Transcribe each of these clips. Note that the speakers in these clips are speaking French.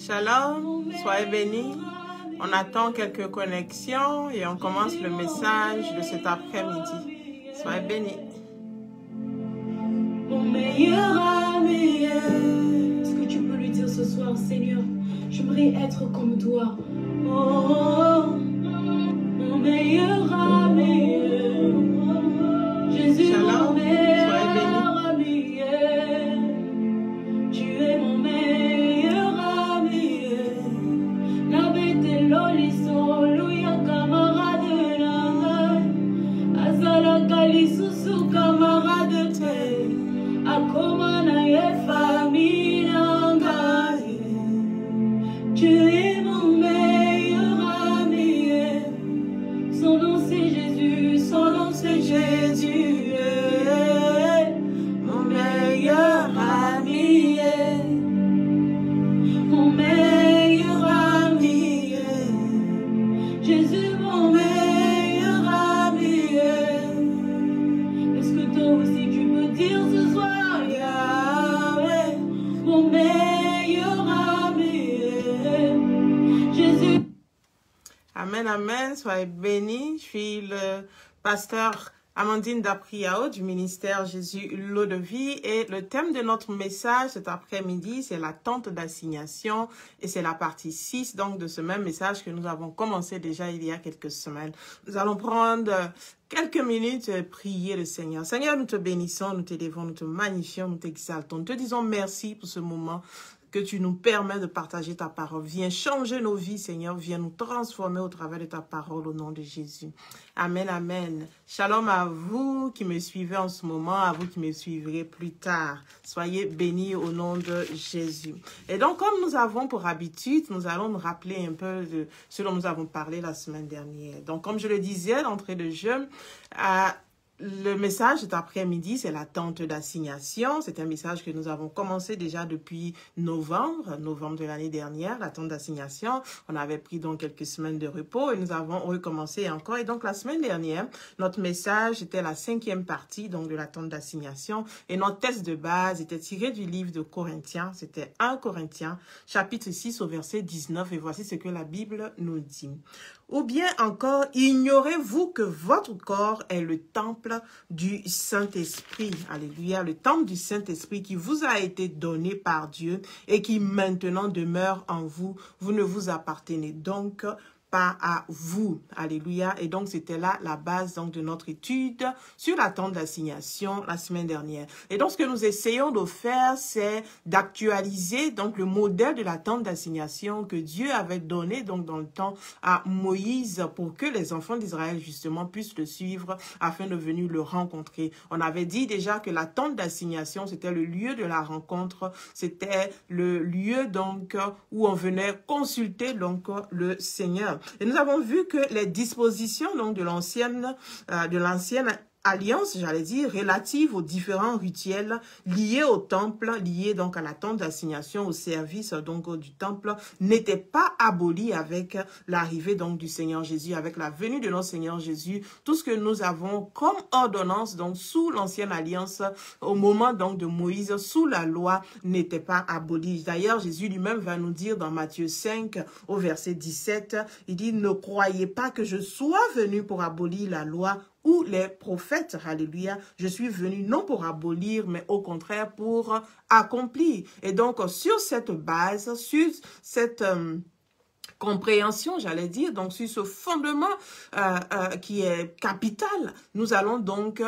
Shalom, soyez bénis. On attend quelques connexions et on commence le message de cet après-midi. Soyez bénis. Mon meilleur ami, est-ce que tu peux lui dire ce soir, Seigneur, j'aimerais être comme toi. Oh, mon meilleur ami, Jésus, Shalom, mon meilleur soyez bénis. ami, tu es mon meilleur ami. La bête est l'oliso, louya camarade nanga, azala kalisusu camarade te. Akomana ye famille nanga, tu es mon meilleur ami. Son nom c'est Jésus, son nom c'est Jésus. Mon meilleur ami, mon meilleur ami. Jésus, mon meilleur ami. Est-ce que toi aussi tu peux dire ce soir, Yahweh, mon meilleur ami, Jésus. Amen, amen, soyez bénis. Je suis le pasteur Amandine Dapriao du ministère Jésus l'eau de vie et le thème de notre message cet après-midi, c'est la tente d'assignation et c'est la partie 6 donc de ce même message que nous avons commencé déjà il y a quelques semaines. Nous allons prendre quelques minutes et prier le Seigneur. Seigneur, nous te bénissons, nous t'élévons, nous te magnifions, nous t'exaltons. Nous te disons merci pour ce moment que tu nous permets de partager ta parole. Viens changer nos vies, Seigneur. Viens nous transformer au travers de ta parole au nom de Jésus. Amen, amen. Shalom à vous qui me suivez en ce moment, à vous qui me suivrez plus tard. Soyez bénis au nom de Jésus. Et donc, comme nous avons pour habitude, nous allons nous rappeler un peu de ce dont nous avons parlé la semaine dernière. Donc, comme je le disais d'entrée de jeu, le message cet après-midi, c'est la tente d'assignation. C'est un message que nous avons commencé déjà depuis novembre de l'année dernière, la tente d'assignation. On avait pris donc quelques semaines de repos et nous avons recommencé encore. Et donc la semaine dernière, notre message était la 5e partie donc de la tente d'assignation. Et notre texte de base était tiré du livre de Corinthiens. C'était 1 Corinthiens, chapitre 6 au verset 19. Et voici ce que la Bible nous dit. Ou bien encore, ignorez-vous que votre corps est le temple du Saint-Esprit. Alléluia, le temple du Saint-Esprit qui vous a été donné par Dieu et qui maintenant demeure en vous. Vous ne vous appartenez donc pas à vous. Alléluia. Et donc, c'était là la base donc, de notre étude sur la tente d'assignation la semaine dernière. Et donc, ce que nous essayons de faire, c'est d'actualiser donc le modèle de la tente d'assignation que Dieu avait donné donc dans le temps à Moïse pour que les enfants d'Israël justement puissent le suivre afin de venir le rencontrer. On avait dit déjà que la tente d'assignation, c'était le lieu de la rencontre, c'était le lieu donc où on venait consulter donc le Seigneur. Et nous avons vu que les dispositions donc de l'ancienne alliance, j'allais dire, relative aux différents rituels liés au temple, liés donc à la tente d'assignation, au service donc du temple, n'étaient pas abolies avec l'arrivée donc du Seigneur Jésus, avec la venue de notre Seigneur Jésus. Tout ce que nous avons comme ordonnance donc sous l'ancienne alliance, au moment donc de Moïse, sous la loi, n'était pas aboli. D'ailleurs, Jésus lui-même va nous dire dans Matthieu 5 au verset 17, il dit « Ne croyez pas que je sois venu pour abolir la loi ou les prophètes, alléluia, je suis venu non pour abolir, mais au contraire pour accomplir. » Et donc, sur cette base, sur cette compréhension, j'allais dire, donc sur ce fondement qui est capital, nous allons donc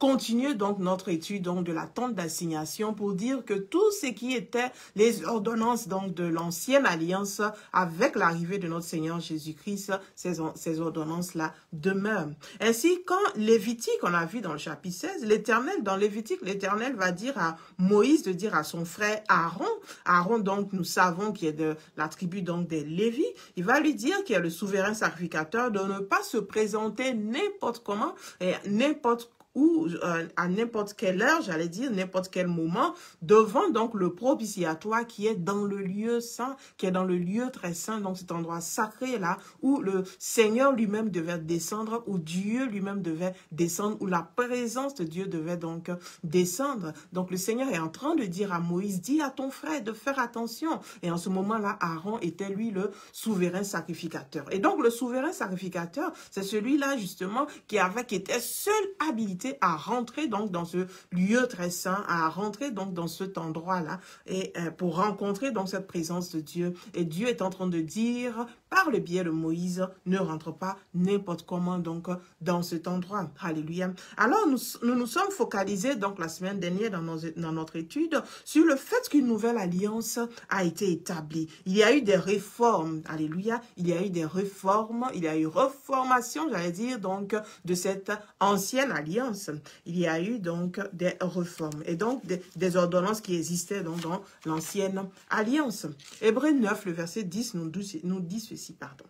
continuer donc notre étude donc de la tente d'assignation pour dire que tout ce qui était les ordonnances donc de l'ancienne alliance avec l'arrivée de notre Seigneur Jésus-Christ, ces ordonnances-là demeurent. Ainsi, quand Lévitique, on a vu dans le chapitre 16, l'Éternel, dans Lévitique, l'Éternel va dire à Moïse de dire à son frère Aaron donc nous savons qu'il est de la tribu donc des Lévi, il va lui dire qu'il est le souverain sacrificateur de ne pas se présenter n'importe comment et n'importe ou à n'importe quelle heure, j'allais dire, n'importe quel moment, devant donc le propitiatoire qui est dans le lieu saint, qui est dans le lieu très saint, donc cet endroit sacré là, où le Seigneur lui-même devait descendre, où Dieu lui-même devait descendre, où la présence de Dieu devait donc descendre. Donc le Seigneur est en train de dire à Moïse, dis à ton frère de faire attention. Et en ce moment-là, Aaron était lui le souverain sacrificateur. Et donc le souverain sacrificateur, c'est celui-là justement qui était seul habilité à rentrer donc dans ce lieu très saint, à rentrer donc dans cet endroit-là et pour rencontrer donc cette présence de Dieu. Et Dieu est en train de dire par le biais de Moïse, ne rentre pas n'importe comment donc dans cet endroit. Alléluia. Alors nous nous sommes focalisés donc la semaine dernière dans notre étude sur le fait qu'une nouvelle alliance a été établie. Il y a eu des réformes. Alléluia. Il y a eu des réformes, il y a eu reformation, j'allais dire donc de cette ancienne alliance. Il y a eu donc des réformes et donc des ordonnances qui existaient donc dans l'ancienne alliance. Hébreux 9, le verset 10 nous dit ceci, pardon.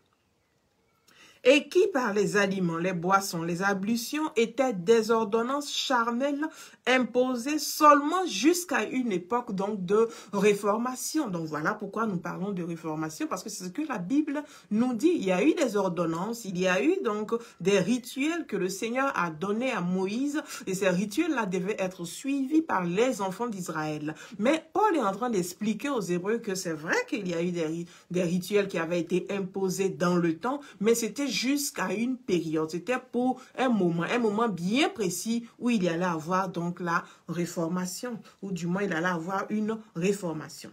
Et qui par les aliments, les boissons, les ablutions étaient des ordonnances charnelles imposées seulement jusqu'à une époque donc de réformation. Donc voilà pourquoi nous parlons de réformation, parce que c'est ce que la Bible nous dit. Il y a eu des ordonnances, il y a eu donc des rituels que le Seigneur a donnés à Moïse et ces rituels-là devaient être suivis par les enfants d'Israël. Mais Paul est en train d'expliquer aux Hébreux que c'est vrai qu'il y a eu des rituels qui avaient été imposés dans le temps, mais c'était jusqu'à une période. C'était pour un moment bien précis où il y allait avoir donc la réformation, ou du moins il allait avoir une réformation.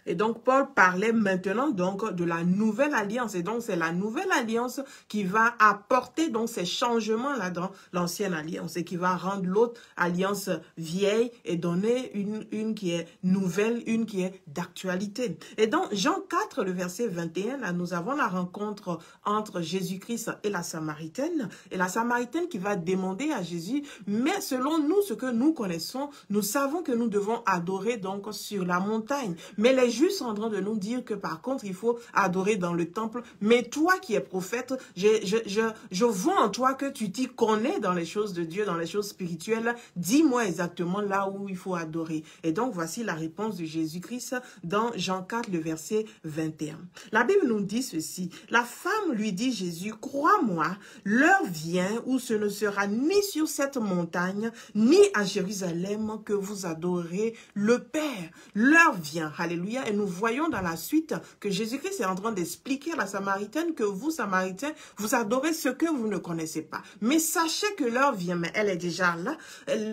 Et donc, Paul parlait maintenant donc de la nouvelle alliance. Et donc, c'est la nouvelle alliance qui va apporter donc ces changements-là dans l'ancienne alliance et qui va rendre l'autre alliance vieille et donner une qui est nouvelle, une qui est d'actualité. Et dans Jean 4, le verset 21, là, nous avons la rencontre entre Jésus-Christ et la Samaritaine. Et la Samaritaine qui va demander à Jésus, mais selon nous, ce que nous connaissons, nous savons que nous devons adorer donc sur la montagne. Mais les Juifs sont en train de nous dire que par contre, il faut adorer dans le temple. Mais toi qui es prophète, je vois en toi que tu t'y connais dans les choses de Dieu, dans les choses spirituelles. Dis-moi exactement là où il faut adorer. Et donc, voici la réponse de Jésus-Christ dans Jean 4, le verset 21. La Bible nous dit ceci. La femme lui dit, Jésus, crois-moi, l'heure vient où ce ne sera ni sur cette montagne, ni à Jérusalem que vous adorerez le Père. L'heure vient. Alléluia. Et nous voyons dans la suite que Jésus-Christ est en train d'expliquer à la Samaritaine que vous, Samaritains, vous adorez ce que vous ne connaissez pas. Mais sachez que l'heure vient, mais elle est déjà là.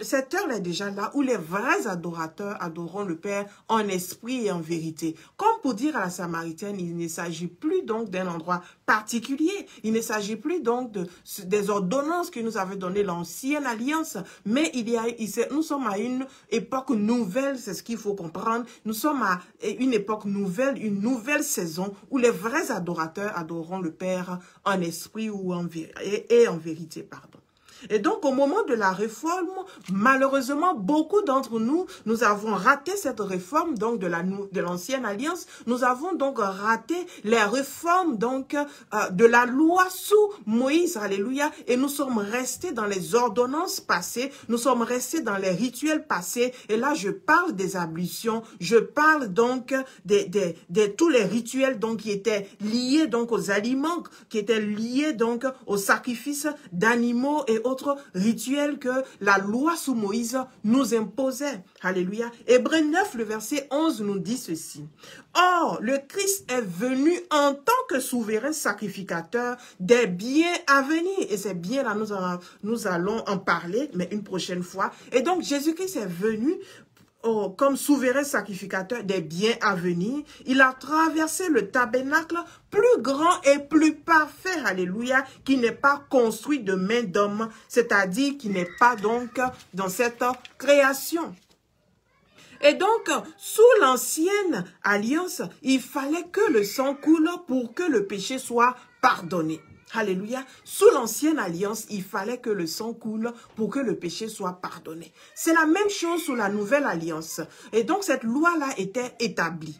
Cette heure est déjà là où les vrais adorateurs adoreront le Père en esprit et en vérité. Comme pour dire à la Samaritaine, il ne s'agit plus donc d'un endroit particulier. Il ne s'agit plus donc des ordonnances que nous avait données l'ancienne alliance, mais nous sommes à une époque nouvelle, c'est ce qu'il faut comprendre. Nous sommes à une époque nouvelle, une nouvelle saison où les vrais adorateurs adoreront le Père en esprit ou en vérité, pardon. Et donc, au moment de la réforme, malheureusement, beaucoup d'entre nous, nous avons raté cette réforme donc de l'ancienne alliance. Nous avons donc raté les réformes donc de la loi sous Moïse, alléluia. Et nous sommes restés dans les ordonnances passées, nous sommes restés dans les rituels passés. Et là, je parle des ablutions, je parle donc de tous les rituels donc qui étaient liés donc aux aliments, qui étaient liés donc aux sacrifices d'animaux et autres rituels que la loi sous Moïse nous imposait. Alléluia. Hébreux 9, le verset 11 nous dit ceci. Or, le Christ est venu en tant que souverain sacrificateur des biens à venir. Et ces biens-là, nous allons en parler, mais une prochaine fois. Et donc, Jésus-Christ est venu comme souverain sacrificateur des biens à venir. Il a traversé le tabernacle plus grand et plus parfait, alléluia, qui n'est pas construit de main d'homme, c'est-à-dire qui n'est pas donc dans cette création. Et donc, sous l'ancienne alliance, il fallait que le sang coule pour que le péché soit pardonné. Alléluia. Sous l'ancienne alliance, il fallait que le sang coule pour que le péché soit pardonné. C'est la même chose sous la nouvelle alliance. Et donc, cette loi-là était établie.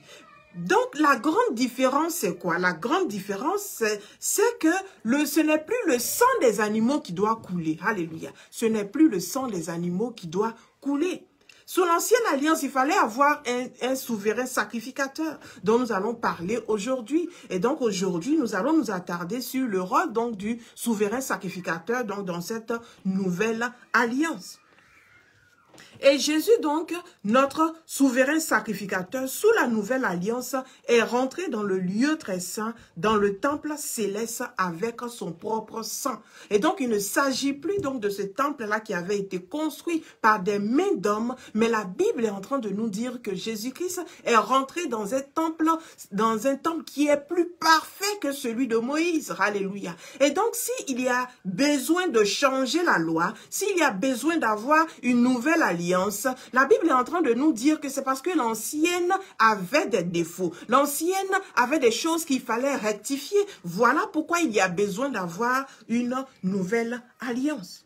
Donc, la grande différence, c'est quoi? La grande différence, c'est que ce n'est plus le sang des animaux qui doit couler. Alléluia. Ce n'est plus le sang des animaux qui doit couler. Sous l'ancienne alliance, il fallait avoir un souverain sacrificateur dont nous allons parler aujourd'hui. Et donc, aujourd'hui, nous allons nous attarder sur le rôle donc du souverain sacrificateur donc, dans cette nouvelle alliance. Et Jésus, donc, notre souverain sacrificateur, sous la nouvelle alliance, est rentré dans le lieu très saint, dans le temple céleste avec son propre sang. Et donc, il ne s'agit plus donc de ce temple-là qui avait été construit par des mains d'hommes, mais la Bible est en train de nous dire que Jésus-Christ est rentré dans un temple qui est plus parfait que celui de Moïse. Alléluia. Et donc, s'il y a besoin de changer la loi, s'il y a besoin d'avoir une nouvelle alliance, la Bible est en train de nous dire que c'est parce que l'ancienne avait des défauts. L'ancienne avait des choses qu'il fallait rectifier. Voilà pourquoi il y a besoin d'avoir une nouvelle alliance.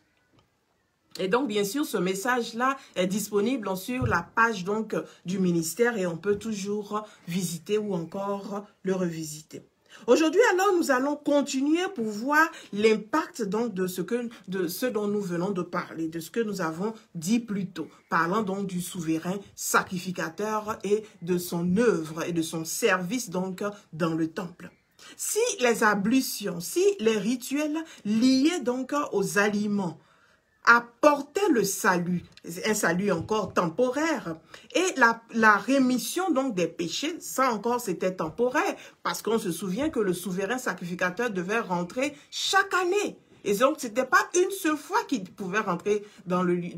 Et donc, bien sûr, ce message-là est disponible sur la page donc, du ministère et on peut toujours visiter ou encore le revisiter. Aujourd'hui, alors, nous allons continuer pour voir l'impact donc de ce dont nous venons de parler, de ce que nous avons dit plus tôt, parlant donc du souverain sacrificateur et de son œuvre et de son service donc dans le temple. Si les ablutions, si les rituels liés donc aux aliments apportait le salut, un salut encore temporaire, et la rémission donc des péchés, ça encore c'était temporaire, parce qu'on se souvient que le souverain sacrificateur devait rentrer chaque année. Et donc, c'était pas une seule fois qu'il pouvait rentrer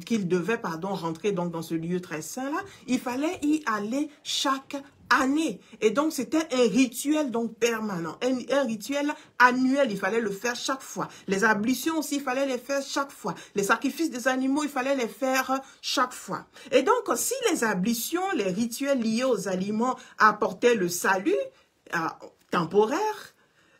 qu'il devait rentrer donc dans ce lieu très saint là. Il fallait y aller chaque année. Et donc, c'était un rituel donc permanent, un rituel annuel. Il fallait le faire chaque fois. Les ablutions aussi, il fallait les faire chaque fois. Les sacrifices des animaux, il fallait les faire chaque fois. Et donc, si les ablutions, les rituels liés aux aliments apportaient le salut temporaire,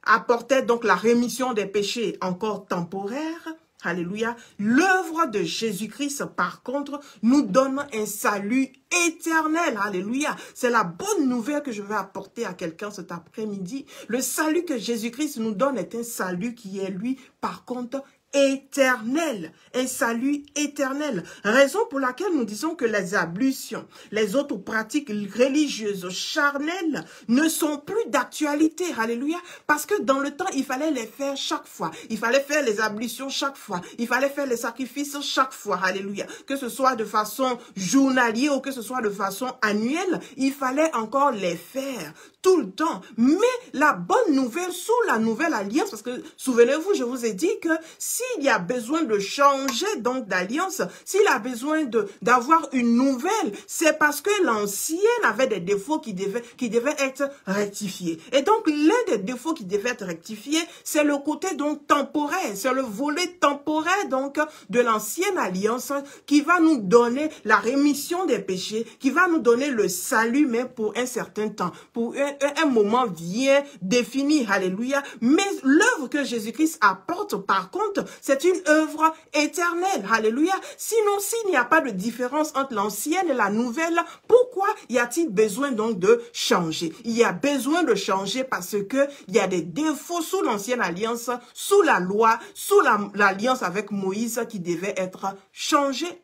apportait donc la rémission des péchés encore temporaire. Alléluia. L'œuvre de Jésus-Christ, par contre, nous donne un salut éternel. Alléluia. C'est la bonne nouvelle que je vais apporter à quelqu'un cet après-midi. Le salut que Jésus-Christ nous donne est un salut qui est, lui, par contre, éternel, un salut éternel. Raison pour laquelle nous disons que les ablutions, les autres pratiques religieuses charnelles ne sont plus d'actualité. Alléluia. Parce que dans le temps, il fallait les faire chaque fois. Il fallait faire les ablutions chaque fois. Il fallait faire les sacrifices chaque fois. Alléluia. Que ce soit de façon journalière ou que ce soit de façon annuelle, il fallait encore les faire tout le temps. Mais la bonne nouvelle sous la nouvelle alliance, parce que souvenez-vous, je vous ai dit que s'il y a besoin de changer donc d'alliance, s'il a besoin d'avoir une nouvelle, c'est parce que l'ancienne avait des défauts qui devaient être rectifiés. Et donc, l'un des défauts qui devait être rectifié, c'est le côté donc temporaire, c'est le volet temporaire donc de l'ancienne alliance qui va nous donner la rémission des péchés, qui va nous donner le salut, mais pour un certain temps, pour un moment bien défini. Alléluia. Mais l'œuvre que Jésus-Christ apporte, par contre, c'est une œuvre éternelle. Alléluia. Sinon, s'il n'y a pas de différence entre l'ancienne et la nouvelle, pourquoi y a-t-il besoin donc de changer? Il y a besoin de changer parce que il y a des défauts sous l'ancienne alliance, sous la loi, sous l'alliance avec Moïse qui devait être changée.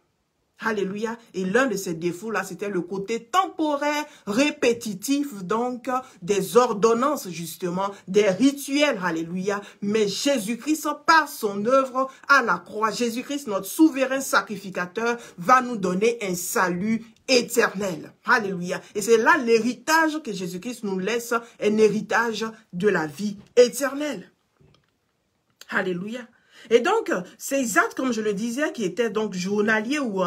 Alléluia. Et l'un de ces défauts-là, c'était le côté temporaire, répétitif, donc, des ordonnances, justement, des rituels. Alléluia. Mais Jésus-Christ, par son œuvre à la croix, Jésus-Christ, notre souverain sacrificateur, va nous donner un salut éternel. Alléluia. Et c'est là l'héritage que Jésus-Christ nous laisse, un héritage de la vie éternelle. Alléluia. Et donc, ces actes, comme je le disais, qui étaient donc journaliers ou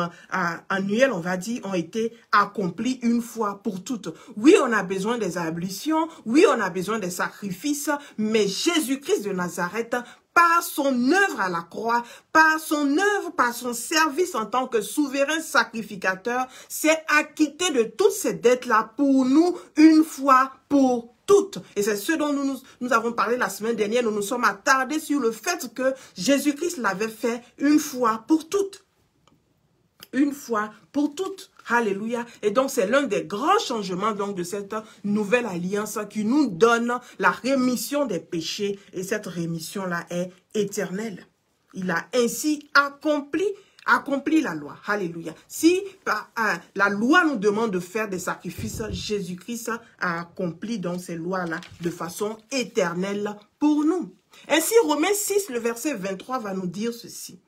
annuels, on va dire, ont été accomplis une fois pour toutes. Oui, on a besoin des ablutions, oui, on a besoin des sacrifices, mais Jésus-Christ de Nazareth, par son œuvre à la croix, par son œuvre, par son service en tant que souverain sacrificateur, s'est acquitté de toutes ces dettes-là pour nous, une fois pour toutes. Et c'est ce dont nous avons parlé la semaine dernière. Nous nous sommes attardés sur le fait que Jésus-Christ l'avait fait une fois pour toutes. Une fois pour toutes. Alléluia. Et donc, c'est l'un des grands changements donc de cette nouvelle alliance qui nous donne la rémission des péchés. Et cette rémission-là est éternelle. Il a ainsi accompli la loi. Alléluia. Si la loi nous demande de faire des sacrifices, Jésus-Christ a accompli donc ces lois-là de façon éternelle pour nous. Ainsi, Romains 6, le verset 23 va nous dire ceci.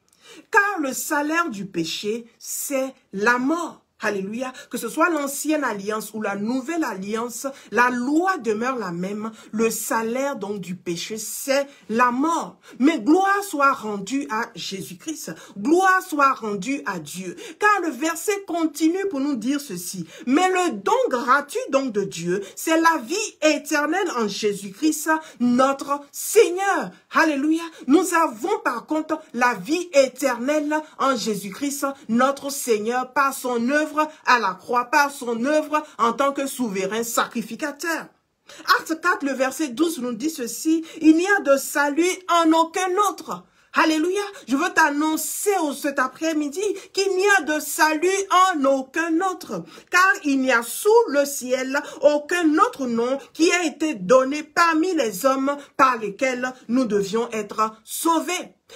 Car le salaire du péché, c'est la mort. Alléluia. Que ce soit l'ancienne alliance ou la nouvelle alliance, la loi demeure la même. Le salaire donc du péché, c'est la mort. Mais gloire soit rendue à Jésus-Christ. Gloire soit rendue à Dieu. Car le verset continue pour nous dire ceci. Mais le don gratuit donc de Dieu, c'est la vie éternelle en Jésus-Christ, notre Seigneur. Alléluia. Nous avons par contre la vie éternelle en Jésus-Christ, notre Seigneur, par son œuvre à la croix, par son œuvre en tant que souverain sacrificateur. Acte 4, le verset 12 nous dit ceci, il n'y a de salut en aucun autre. Alléluia, je veux t'annoncer cet après-midi qu'il n'y a de salut en aucun autre, car il n'y a sous le ciel aucun autre nom qui a été donné parmi les hommes par lesquels nous devions être sauvés.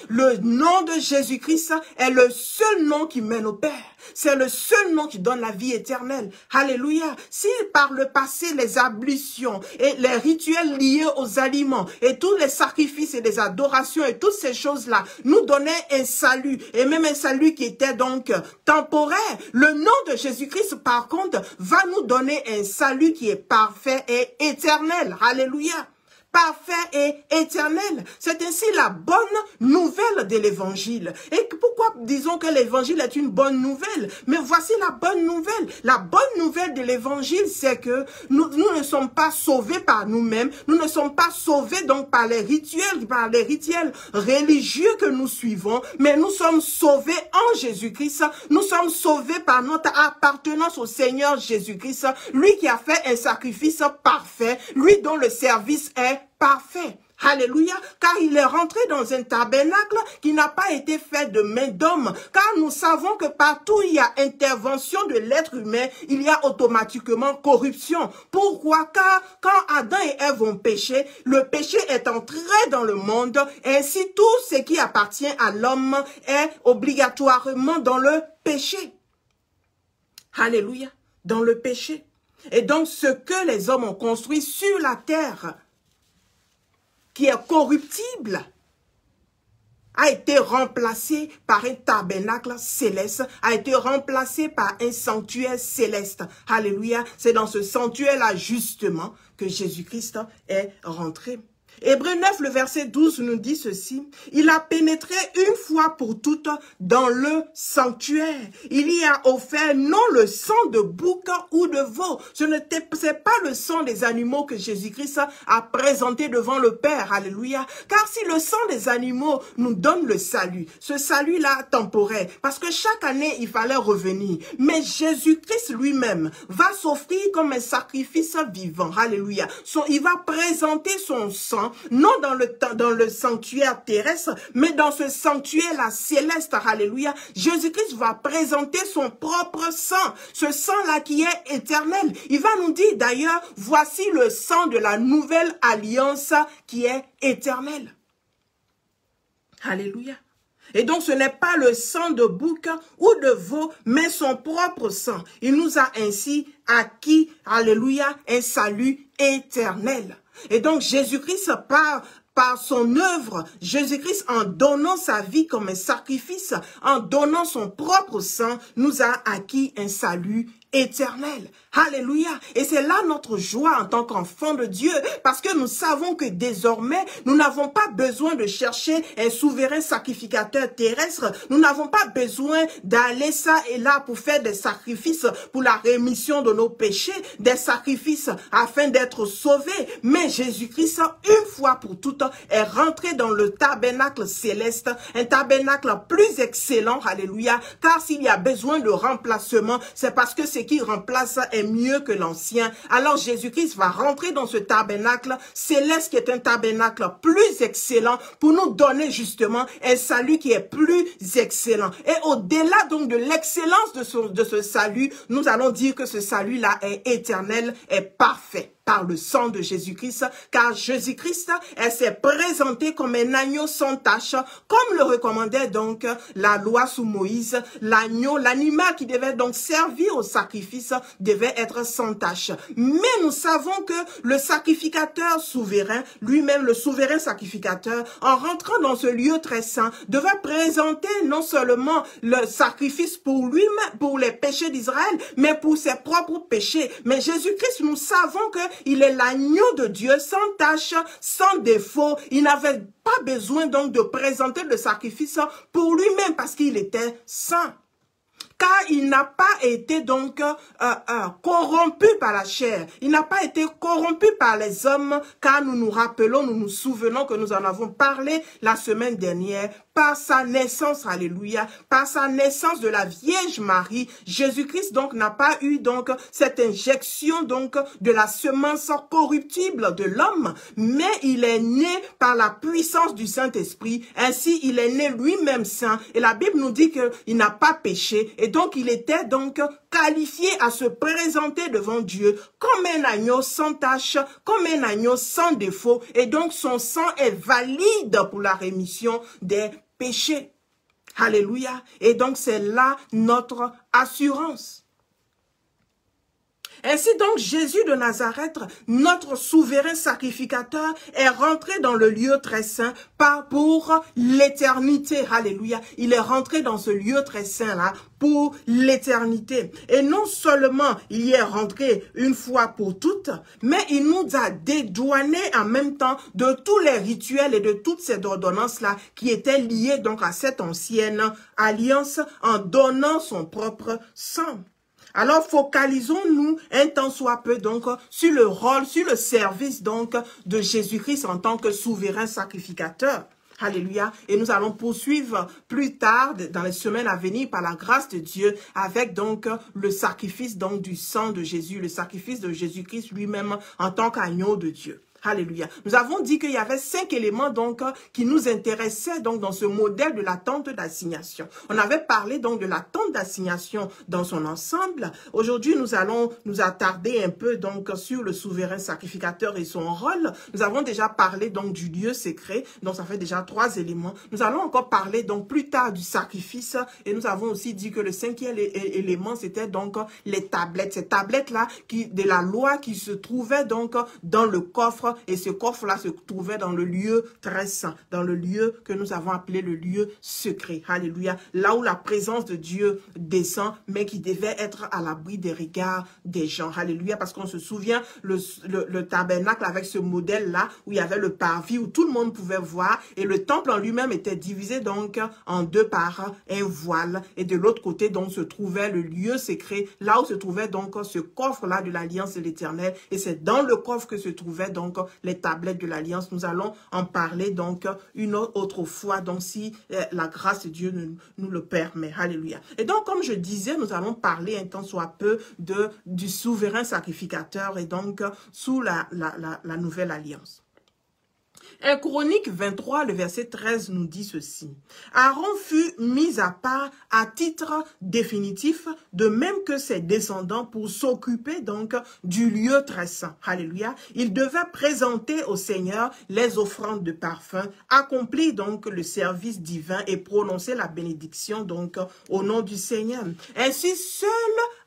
Le nom de Jésus-Christ est le seul nom qui mène au Père. C'est le seul nom qui donne la vie éternelle. Alléluia. Si par le passé, les ablutions et les rituels liés aux aliments et tous les sacrifices et les adorations et toutes ces choses-là nous donnaient un salut, et même un salut qui était donc temporaire, le nom de Jésus-Christ, par contre, va nous donner un salut qui est parfait et éternel. Alléluia. Parfait et éternel. C'est ainsi la bonne nouvelle de l'évangile. Et pourquoi disons que l'évangile est une bonne nouvelle? Mais voici la bonne nouvelle. La bonne nouvelle de l'évangile, c'est que nous ne sommes pas sauvés par nous-mêmes. Nous ne sommes pas sauvés donc par les rituels religieux que nous suivons, mais nous sommes sauvés en Jésus-Christ. Nous sommes sauvés par notre appartenance au Seigneur Jésus-Christ, lui qui a fait un sacrifice parfait, lui dont le service est parfait. Alléluia, car il est rentré dans un tabernacle qui n'a pas été fait de main d'homme, car nous savons que partout où il y a intervention de l'être humain, il y a automatiquement corruption. Pourquoi? Car quand Adam et Ève ont péché, le péché est entré dans le monde, et ainsi tout ce qui appartient à l'homme est obligatoirement dans le péché. Alléluia, dans le péché. Et donc ce que les hommes ont construit sur la terre, qui est corruptible, a été remplacé par un tabernacle céleste, a été remplacé par un sanctuaire céleste. Alléluia, c'est dans ce sanctuaire-là justement que Jésus-Christ est rentré. Hébreux 9, le verset 12 nous dit ceci. Il a pénétré une fois pour toutes dans le sanctuaire. Il y a offert non le sang de bouc ou de veau. C'est pas le sang des animaux que Jésus-Christ a présenté devant le Père. Alléluia. Car si le sang des animaux nous donne le salut, ce salut-là temporaire, parce que chaque année, il fallait revenir. Mais Jésus-Christ lui-même va s'offrir comme un sacrifice vivant. Alléluia. Il va présenter son sang non dans le sanctuaire terrestre, mais dans ce sanctuaire-là céleste, alléluia. Jésus-Christ va présenter son propre sang, ce sang-là qui est éternel. Il va nous dire d'ailleurs, voici le sang de la nouvelle alliance qui est éternelle. Alléluia. Et donc, ce n'est pas le sang de bouc ou de veau, mais son propre sang. Il nous a ainsi acquis, alléluia, un salut éternel. Et donc, Jésus-Christ, par son œuvre, Jésus-Christ, en donnant sa vie comme un sacrifice, en donnant son propre sang, nous a acquis un salut éternel. Alléluia. Et c'est là notre joie en tant qu'enfant de Dieu, parce que nous savons que désormais, nous n'avons pas besoin de chercher un souverain sacrificateur terrestre. Nous n'avons pas besoin d'aller ça et là pour faire des sacrifices pour la rémission de nos péchés, des sacrifices afin d'être sauvés. Mais Jésus-Christ, une fois pour toutes, est rentré dans le tabernacle céleste, un tabernacle plus excellent, alléluia, car s'il y a besoin de remplacement, c'est parce que ce qui remplace est mieux que l'ancien. Alors Jésus-Christ va rentrer dans ce tabernacle céleste qui est un tabernacle plus excellent pour nous donner justement un salut qui est plus excellent. Et au-delà donc de l'excellence de ce salut, nous allons dire que ce salut-là est éternel, est parfait par le sang de Jésus-Christ, car Jésus-Christ s'est présenté comme un agneau sans tache, comme le recommandait donc la loi sous Moïse. L'agneau, l'animal qui devait donc servir au sacrifice, devait être sans tache. Mais nous savons que le sacrificateur souverain, lui-même le souverain sacrificateur, en rentrant dans ce lieu très saint, devait présenter non seulement le sacrifice pour lui-même, pour les péchés d'Israël, mais pour ses propres péchés. Mais Jésus-Christ, nous savons que il est l'agneau de Dieu, sans tache, sans défaut. Il n'avait pas besoin donc de présenter le sacrifice pour lui-même parce qu'il était saint. Car il n'a pas été donc corrompu par la chair. Il n'a pas été corrompu par les hommes, car nous nous rappelons, nous nous souvenons que nous en avons parlé la semaine dernière. Par sa naissance, alléluia, par sa naissance de la Vierge Marie, Jésus-Christ donc n'a pas eu donc cette injection donc de la semence corruptible de l'homme, mais il est né par la puissance du Saint-Esprit. Ainsi, il est né lui-même saint. Et la Bible nous dit qu'il n'a pas péché. Et donc, il était donc qualifié à se présenter devant Dieu comme un agneau sans tache, comme un agneau sans défaut. Et donc, son sang est valide pour la rémission des péchés. Alléluia. Et donc, c'est là notre assurance. Ainsi donc, Jésus de Nazareth, notre souverain sacrificateur, est rentré dans le lieu très saint pour l'éternité. Alléluia. Il est rentré dans ce lieu très saint-là pour l'éternité. Et non seulement il y est rentré une fois pour toutes, mais il nous a dédouanés en même temps de tous les rituels et de toutes ces ordonnances-là qui étaient liées donc à cette ancienne alliance en donnant son propre sang. Alors, focalisons-nous un tant soit peu donc sur le rôle, sur le service donc de Jésus-Christ en tant que souverain sacrificateur. Alléluia. Et nous allons poursuivre plus tard, dans les semaines à venir, par la grâce de Dieu, avec donc le sacrifice donc du sang de Jésus, le sacrifice de Jésus-Christ lui-même en tant qu'agneau de Dieu. Alléluia. Nous avons dit qu'il y avait 5 éléments donc qui nous intéressaient donc dans ce modèle de la tente d'assignation. On avait parlé donc de la tente d'assignation dans son ensemble. Aujourd'hui, nous allons nous attarder un peu donc sur le souverain sacrificateur et son rôle. Nous avons déjà parlé donc du lieu secret, donc ça fait déjà 3 éléments. Nous allons encore parler donc plus tard du sacrifice et nous avons aussi dit que le 5e élément c'était donc les tablettes. Ces tablettes-là de la loi qui se trouvaient donc dans le coffre. Et ce coffre-là se trouvait dans le lieu très saint, dans le lieu que nous avons appelé le lieu secret. Alléluia. Là où la présence de Dieu descend, mais qui devait être à l'abri des regards des gens. Alléluia. Parce qu'on se souvient, le tabernacle avec ce modèle-là, où il y avait le parvis, où tout le monde pouvait voir. Et le temple en lui-même était divisé donc en 2 par un voile. Et de l'autre côté, donc, se trouvait le lieu secret, là où se trouvait donc ce coffre-là de l'Alliance de l'Éternel. Et c'est dans le coffre que se trouvait donc les tablettes de l'Alliance. Nous allons en parler donc une autre fois, donc si la grâce de Dieu nous le permet. Alléluia. Et donc, comme je disais, nous allons parler un tant soit peu du souverain sacrificateur et donc sous la nouvelle alliance. 1 Chronique 23, le verset 13 nous dit ceci. Aaron fut mis à part à titre définitif, de même que ses descendants pour s'occuper donc du lieu très saint. Alléluia. Il devait présenter au Seigneur les offrandes de parfum, accomplir donc le service divin et prononcer la bénédiction donc au nom du Seigneur. Ainsi, seul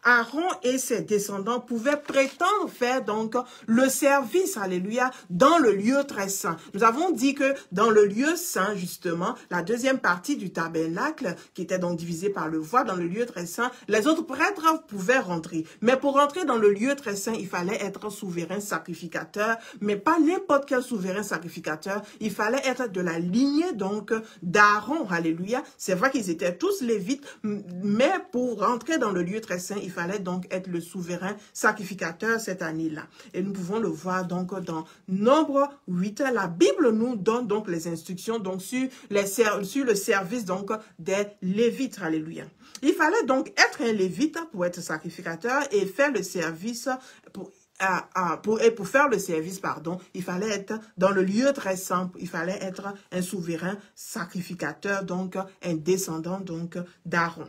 Aaron et ses descendants pouvaient prétendre faire donc le service, alléluia, dans le lieu très saint. Nous avons dit que dans le lieu saint, justement, la deuxième partie du tabernacle, qui était donc divisée par le voile dans le lieu très saint, les autres prêtres pouvaient rentrer. Mais pour rentrer dans le lieu très saint, il fallait être souverain sacrificateur, mais pas n'importe quel souverain sacrificateur. Il fallait être de la lignée donc d'Aaron, alléluia. C'est vrai qu'ils étaient tous lévites, mais pour rentrer dans le lieu très saint, il il fallait donc être le souverain sacrificateur cette année-là. Et nous pouvons le voir donc dans Nombre 8. La Bible nous donne donc les instructions donc sur le service donc des Lévites. Alléluia. Il fallait donc être un Lévite pour être sacrificateur et faire le service pour faire le service, pardon, il fallait être dans le lieu très saint, il fallait être un souverain sacrificateur, donc un descendant donc d'Aaron.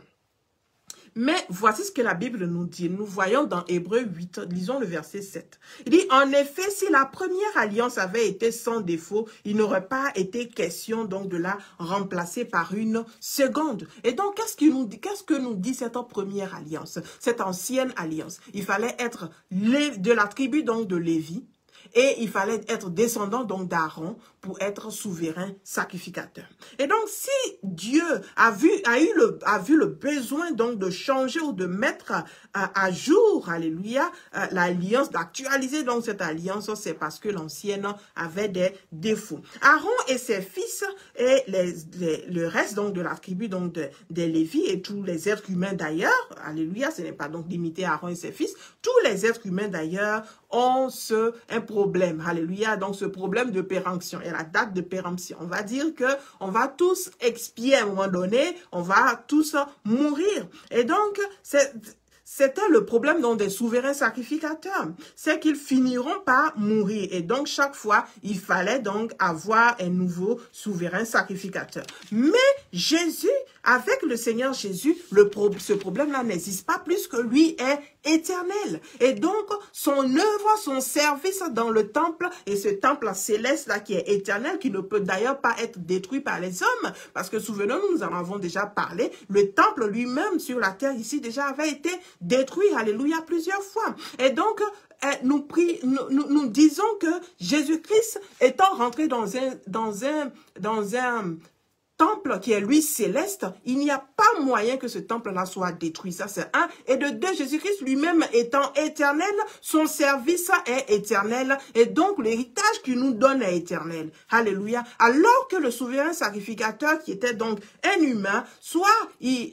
Mais voici ce que la Bible nous dit. Nous voyons dans Hébreux 8, lisons le verset 7. Il dit, en effet, si la première alliance avait été sans défaut, il n'aurait pas été question donc de la remplacer par une seconde. Et donc, qu'est-ce que nous dit cette première alliance, cette ancienne alliance? Il fallait être de la tribu donc de Lévi. Et il fallait être descendant donc d'Aaron pour être souverain sacrificateur. Et donc, si Dieu a vu le besoin donc de changer ou de mettre à jour, alléluia, l'alliance, d'actualiser donc cette alliance, c'est parce que l'ancienne avait des défauts. Aaron et ses fils et le reste donc de la tribu donc des Lévis et tous les êtres humains d'ailleurs, alléluia, ce n'est pas donc limité à Aaron et ses fils, tous les êtres humains d'ailleurs ont un problème, alléluia, donc ce problème de péremption et la date de péremption. On va dire que on va tous expier à un moment donné, on va tous mourir. Et donc, c'était le problème donc des souverains sacrificateurs, c'est qu'ils finiront par mourir. Et donc, chaque fois, il fallait donc avoir un nouveau souverain sacrificateur. Mais Jésus, avec le Seigneur Jésus, ce problème-là n'existe pas puisque lui est éternel. Et donc, son œuvre, son service dans le temple, et ce temple céleste-là qui est éternel, qui ne peut d'ailleurs pas être détruit par les hommes, parce que souvenons-nous, nous en avons déjà parlé, le temple lui-même sur la terre ici déjà avait été détruit, alléluia, plusieurs fois. Et donc, nous disons que Jésus-Christ étant rentré dans un temple qui est lui céleste, il n'y a pas moyen que ce temple-là soit détruit. Ça, c'est un. Et de deux, Jésus-Christ lui-même étant éternel, son service est éternel. Et donc, l'héritage qu'il nous donne est éternel. Alléluia. Alors que le souverain sacrificateur, qui était donc un humain, soit il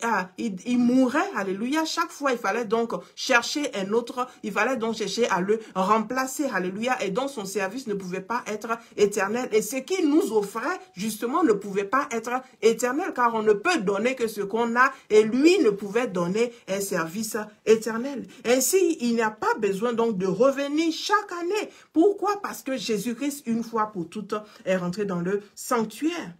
mourait, alléluia, chaque fois, il fallait donc chercher un autre, il fallait donc chercher à le remplacer, alléluia. Et donc, son service ne pouvait pas être éternel. Et ce qu'il nous offrait, justement, ne pouvait pas être éternel, car on ne peut donner que ce qu'on a, et lui ne pouvait donner un service éternel. Ainsi, il n'y a pas besoin donc de revenir chaque année. Pourquoi? Parce que Jésus-Christ, une fois pour toutes, est rentré dans le sanctuaire.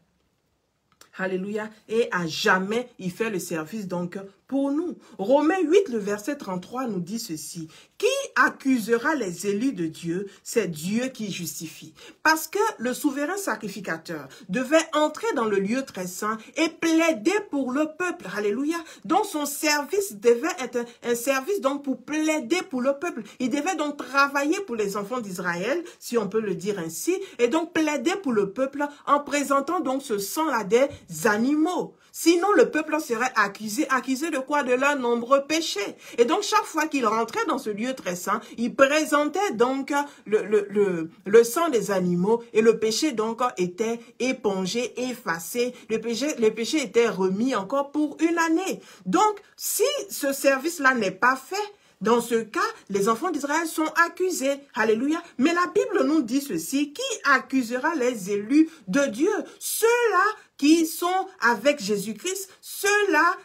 Alléluia. Et à jamais, il fait le service donc pour nous. Romains 8, le verset 33 nous dit ceci. Qui accusera les élus de Dieu? C'est Dieu qui justifie. Parce que le souverain sacrificateur devait entrer dans le lieu très saint et plaider pour le peuple. Alléluia. Donc son service devait être un service donc pour plaider pour le peuple. Il devait donc travailler pour les enfants d'Israël, si on peut le dire ainsi, et donc plaider pour le peuple en présentant donc ce sang-là des animaux. Sinon, le peuple serait accusé de quoi? De leurs nombreux péchés. Et donc, chaque fois qu'il rentrait dans ce lieu très saint, il présentait donc le sang des animaux et le péché donc était épongé, effacé. Le péché était remis encore pour une année. Donc, si ce service-là n'est pas fait, dans ce cas, les enfants d'Israël sont accusés. Alléluia. Mais la Bible nous dit ceci. Qui accusera les élus de Dieu? Ceux-là qui sont avec Jésus-Christ, ceux-là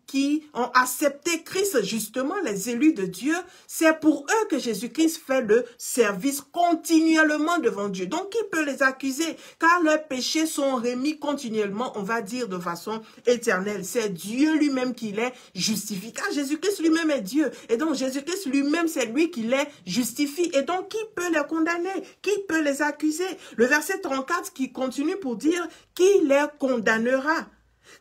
qui ont accepté Christ, justement, les élus de Dieu, c'est pour eux que Jésus-Christ fait le service continuellement devant Dieu. Donc, qui peut les accuser? Car leurs péchés sont remis continuellement, on va dire de façon éternelle. C'est Dieu lui-même qui les justifie. Car Jésus-Christ lui-même est Dieu. Et donc, Jésus-Christ lui-même, c'est lui qui les justifie. Et donc, qui peut les condamner? Qui peut les accuser? Le verset 34 qui continue pour dire, qui les condamnera?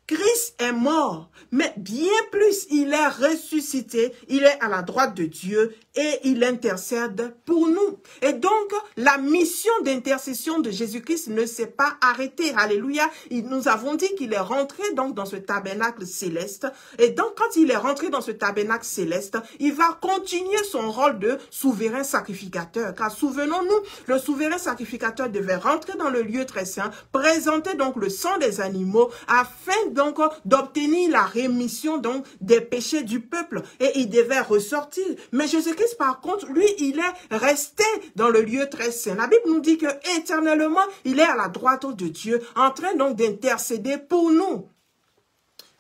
Christ est mort, mais bien plus, il est ressuscité, il est à la droite de Dieu et il intercède pour nous. Et donc, la mission d'intercession de Jésus-Christ ne s'est pas arrêtée. Alléluia. Nous avons dit qu'il est rentré donc dans ce tabernacle céleste. Et donc, quand il est rentré dans ce tabernacle céleste, il va continuer son rôle de souverain sacrificateur. Car souvenons-nous, le souverain sacrificateur devait rentrer dans le lieu très saint, présenter donc le sang des animaux afin donc d'obtenir la rémission donc des péchés du peuple et il devait ressortir. Mais Jésus-Christ par contre, lui, il est resté dans le lieu très saint. La Bible nous dit que éternellement, il est à la droite de Dieu, en train donc d'intercéder pour nous.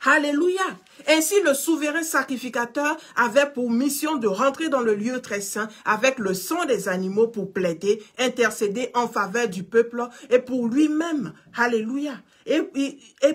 Alléluia. Ainsi, le souverain sacrificateur avait pour mission de rentrer dans le lieu très saint avec le sang des animaux pour plaider, intercéder en faveur du peuple et pour lui-même. Alléluia. Et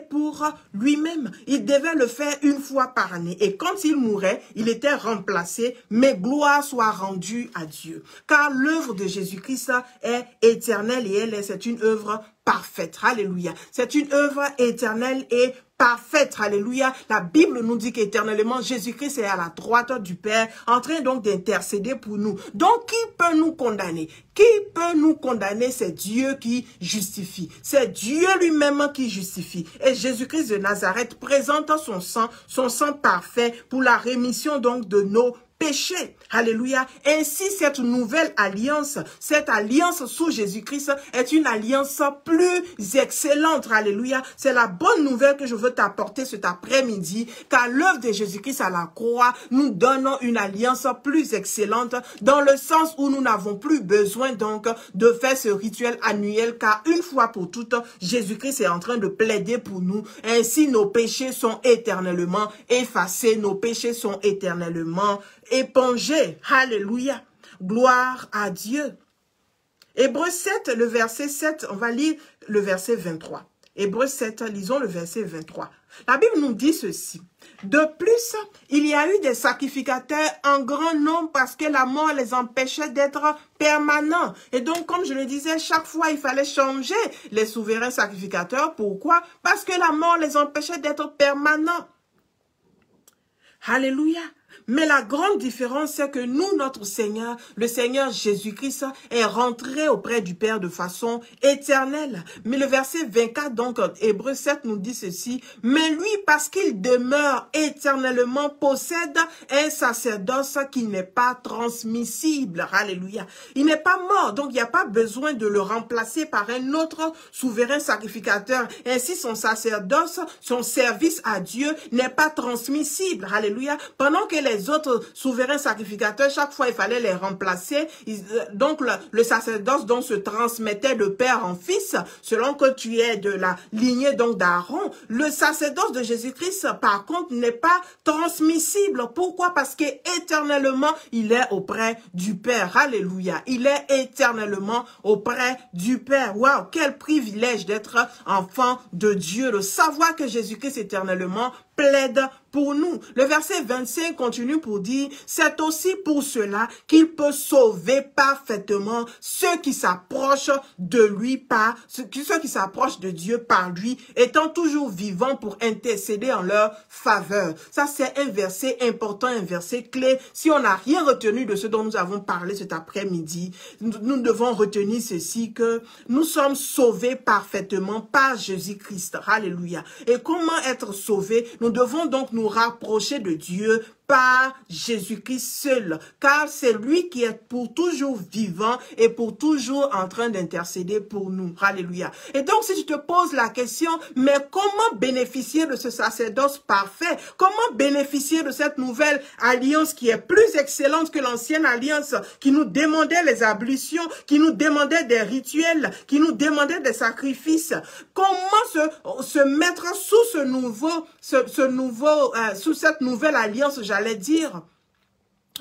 pour lui-même, il devait le faire une fois par année. Et quand il mourait, il était remplacé, mais gloire soit rendue à Dieu. Car l'œuvre de Jésus-Christ est éternelle et c'est une œuvre parfaite. Alléluia. C'est une œuvre éternelle et parfaite. Alléluia. La Bible nous dit qu'éternellement, Jésus-Christ est à la droite du Père, en train donc d'intercéder pour nous. Donc, qui peut nous condamner? Qui peut nous condamner? C'est Dieu qui justifie. C'est Dieu lui-même qui justifie. Et Jésus-Christ de Nazareth présente son sang parfait pour la rémission donc de nos péché. Alléluia. Ainsi, cette nouvelle alliance, cette alliance sous Jésus-Christ est une alliance plus excellente. Alléluia. C'est la bonne nouvelle que je veux t'apporter cet après-midi, car l'œuvre de Jésus-Christ à la croix nous donne une alliance plus excellente dans le sens où nous n'avons plus besoin donc de faire ce rituel annuel, car une fois pour toutes, Jésus-Christ est en train de plaider pour nous. Ainsi, nos péchés sont éternellement effacés, nos péchés sont éternellement épongé. Alléluia. Gloire à Dieu. Hébreux 7, le verset 7, on va lire le verset 23. Hébreux 7, lisons le verset 23. La Bible nous dit ceci. De plus, il y a eu des sacrificateurs en grand nombre parce que la mort les empêchait d'être permanents. Et donc, comme je le disais, chaque fois, il fallait changer les souverains sacrificateurs. Pourquoi? Parce que la mort les empêchait d'être permanents. Alléluia. Mais la grande différence, c'est que nous, notre Seigneur, le Seigneur Jésus-Christ, est rentré auprès du Père de façon éternelle. Mais le verset 24, donc, Hébreux 7 nous dit ceci. Mais lui, parce qu'il demeure éternellement, possède un sacerdoce qui n'est pas transmissible. Alléluia. Il n'est pas mort, donc il n'y a pas besoin de le remplacer par un autre souverain sacrificateur. Ainsi, son sacerdoce, son service à Dieu n'est pas transmissible. Alléluia. Pendant que les autres souverains sacrificateurs, chaque fois, il fallait les remplacer. Donc, le sacerdoce donc, se transmettait de père en fils, selon que tu es de la lignée donc d'Aaron. Le sacerdoce de Jésus-Christ, par contre, n'est pas transmissible. Pourquoi? Parce qu'éternellement, il est auprès du Père. Alléluia. Il est éternellement auprès du Père. Waouh, quel privilège d'être enfant de Dieu, de savoir que Jésus-Christ éternellement plaide pour nous. Le verset 25 continue pour dire, c'est aussi pour cela qu'il peut sauver parfaitement ceux qui s'approchent de lui par, ceux qui s'approchent de Dieu par lui, étant toujours vivants pour intercéder en leur faveur. Ça, c'est un verset important, un verset clé. Si on n'a rien retenu de ce dont nous avons parlé cet après-midi, nous devons retenir ceci, que nous sommes sauvés parfaitement par Jésus-Christ. Alléluia. Et comment être sauvés? Nous devons donc nous rapprocher de Dieu par Jésus-Christ seul, car c'est lui qui est pour toujours vivant et pour toujours en train d'intercéder pour nous. Alléluia. Et donc, si tu te poses la question, mais comment bénéficier de ce sacerdoce parfait? Comment bénéficier de cette nouvelle alliance qui est plus excellente que l'ancienne alliance, qui nous demandait les ablutions, qui nous demandait des rituels, qui nous demandait des sacrifices? Comment se mettre sous sous cette nouvelle alliance, j'allais dire?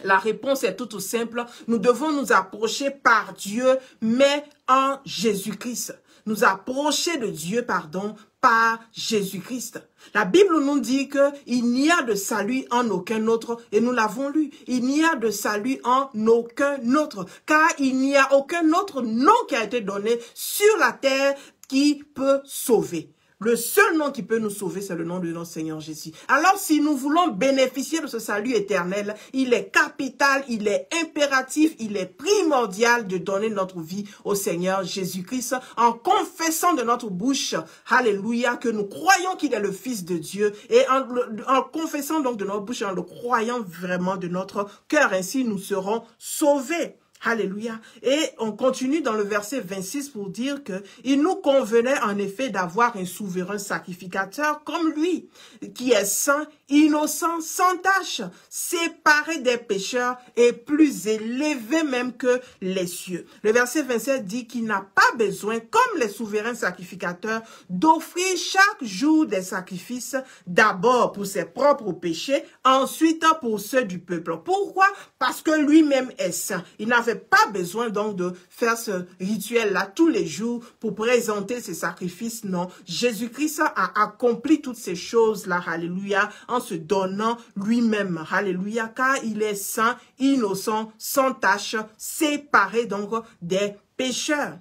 La réponse est toute simple. Nous devons nous approcher par Dieu, mais en Jésus-Christ. Nous approcher de Dieu, pardon, par Jésus-Christ. La Bible nous dit qu'il n'y a de salut en aucun autre, et nous l'avons lu. Il n'y a de salut en aucun autre, car il n'y a aucun autre nom qui a été donné sur la terre qui peut sauver. Le seul nom qui peut nous sauver, c'est le nom de notre Seigneur Jésus. Alors, si nous voulons bénéficier de ce salut éternel, il est capital, il est impératif, il est primordial de donner notre vie au Seigneur Jésus-Christ en confessant de notre bouche, alléluia, que nous croyons qu'il est le Fils de Dieu et en confessant donc de notre bouche, en le croyant vraiment de notre cœur. Ainsi, nous serons sauvés. Alléluia. Et on continue dans le verset 26 pour dire que il nous convenait en effet d'avoir un souverain sacrificateur comme lui, qui est saint, innocent, sans tache, séparé des pécheurs et plus élevé même que les cieux. Le verset 27 dit qu'il n'a pas besoin, comme les souverains sacrificateurs, d'offrir chaque jour des sacrifices, d'abord pour ses propres péchés, ensuite pour ceux du peuple. Pourquoi? Parce que lui-même est saint. Il n'avait pas besoin donc de faire ce rituel-là tous les jours pour présenter ses sacrifices. Non, Jésus-Christ a accompli toutes ces choses-là, alléluia, en se donnant lui-même, alléluia, car il est saint, innocent, sans tache, séparé donc des pécheurs.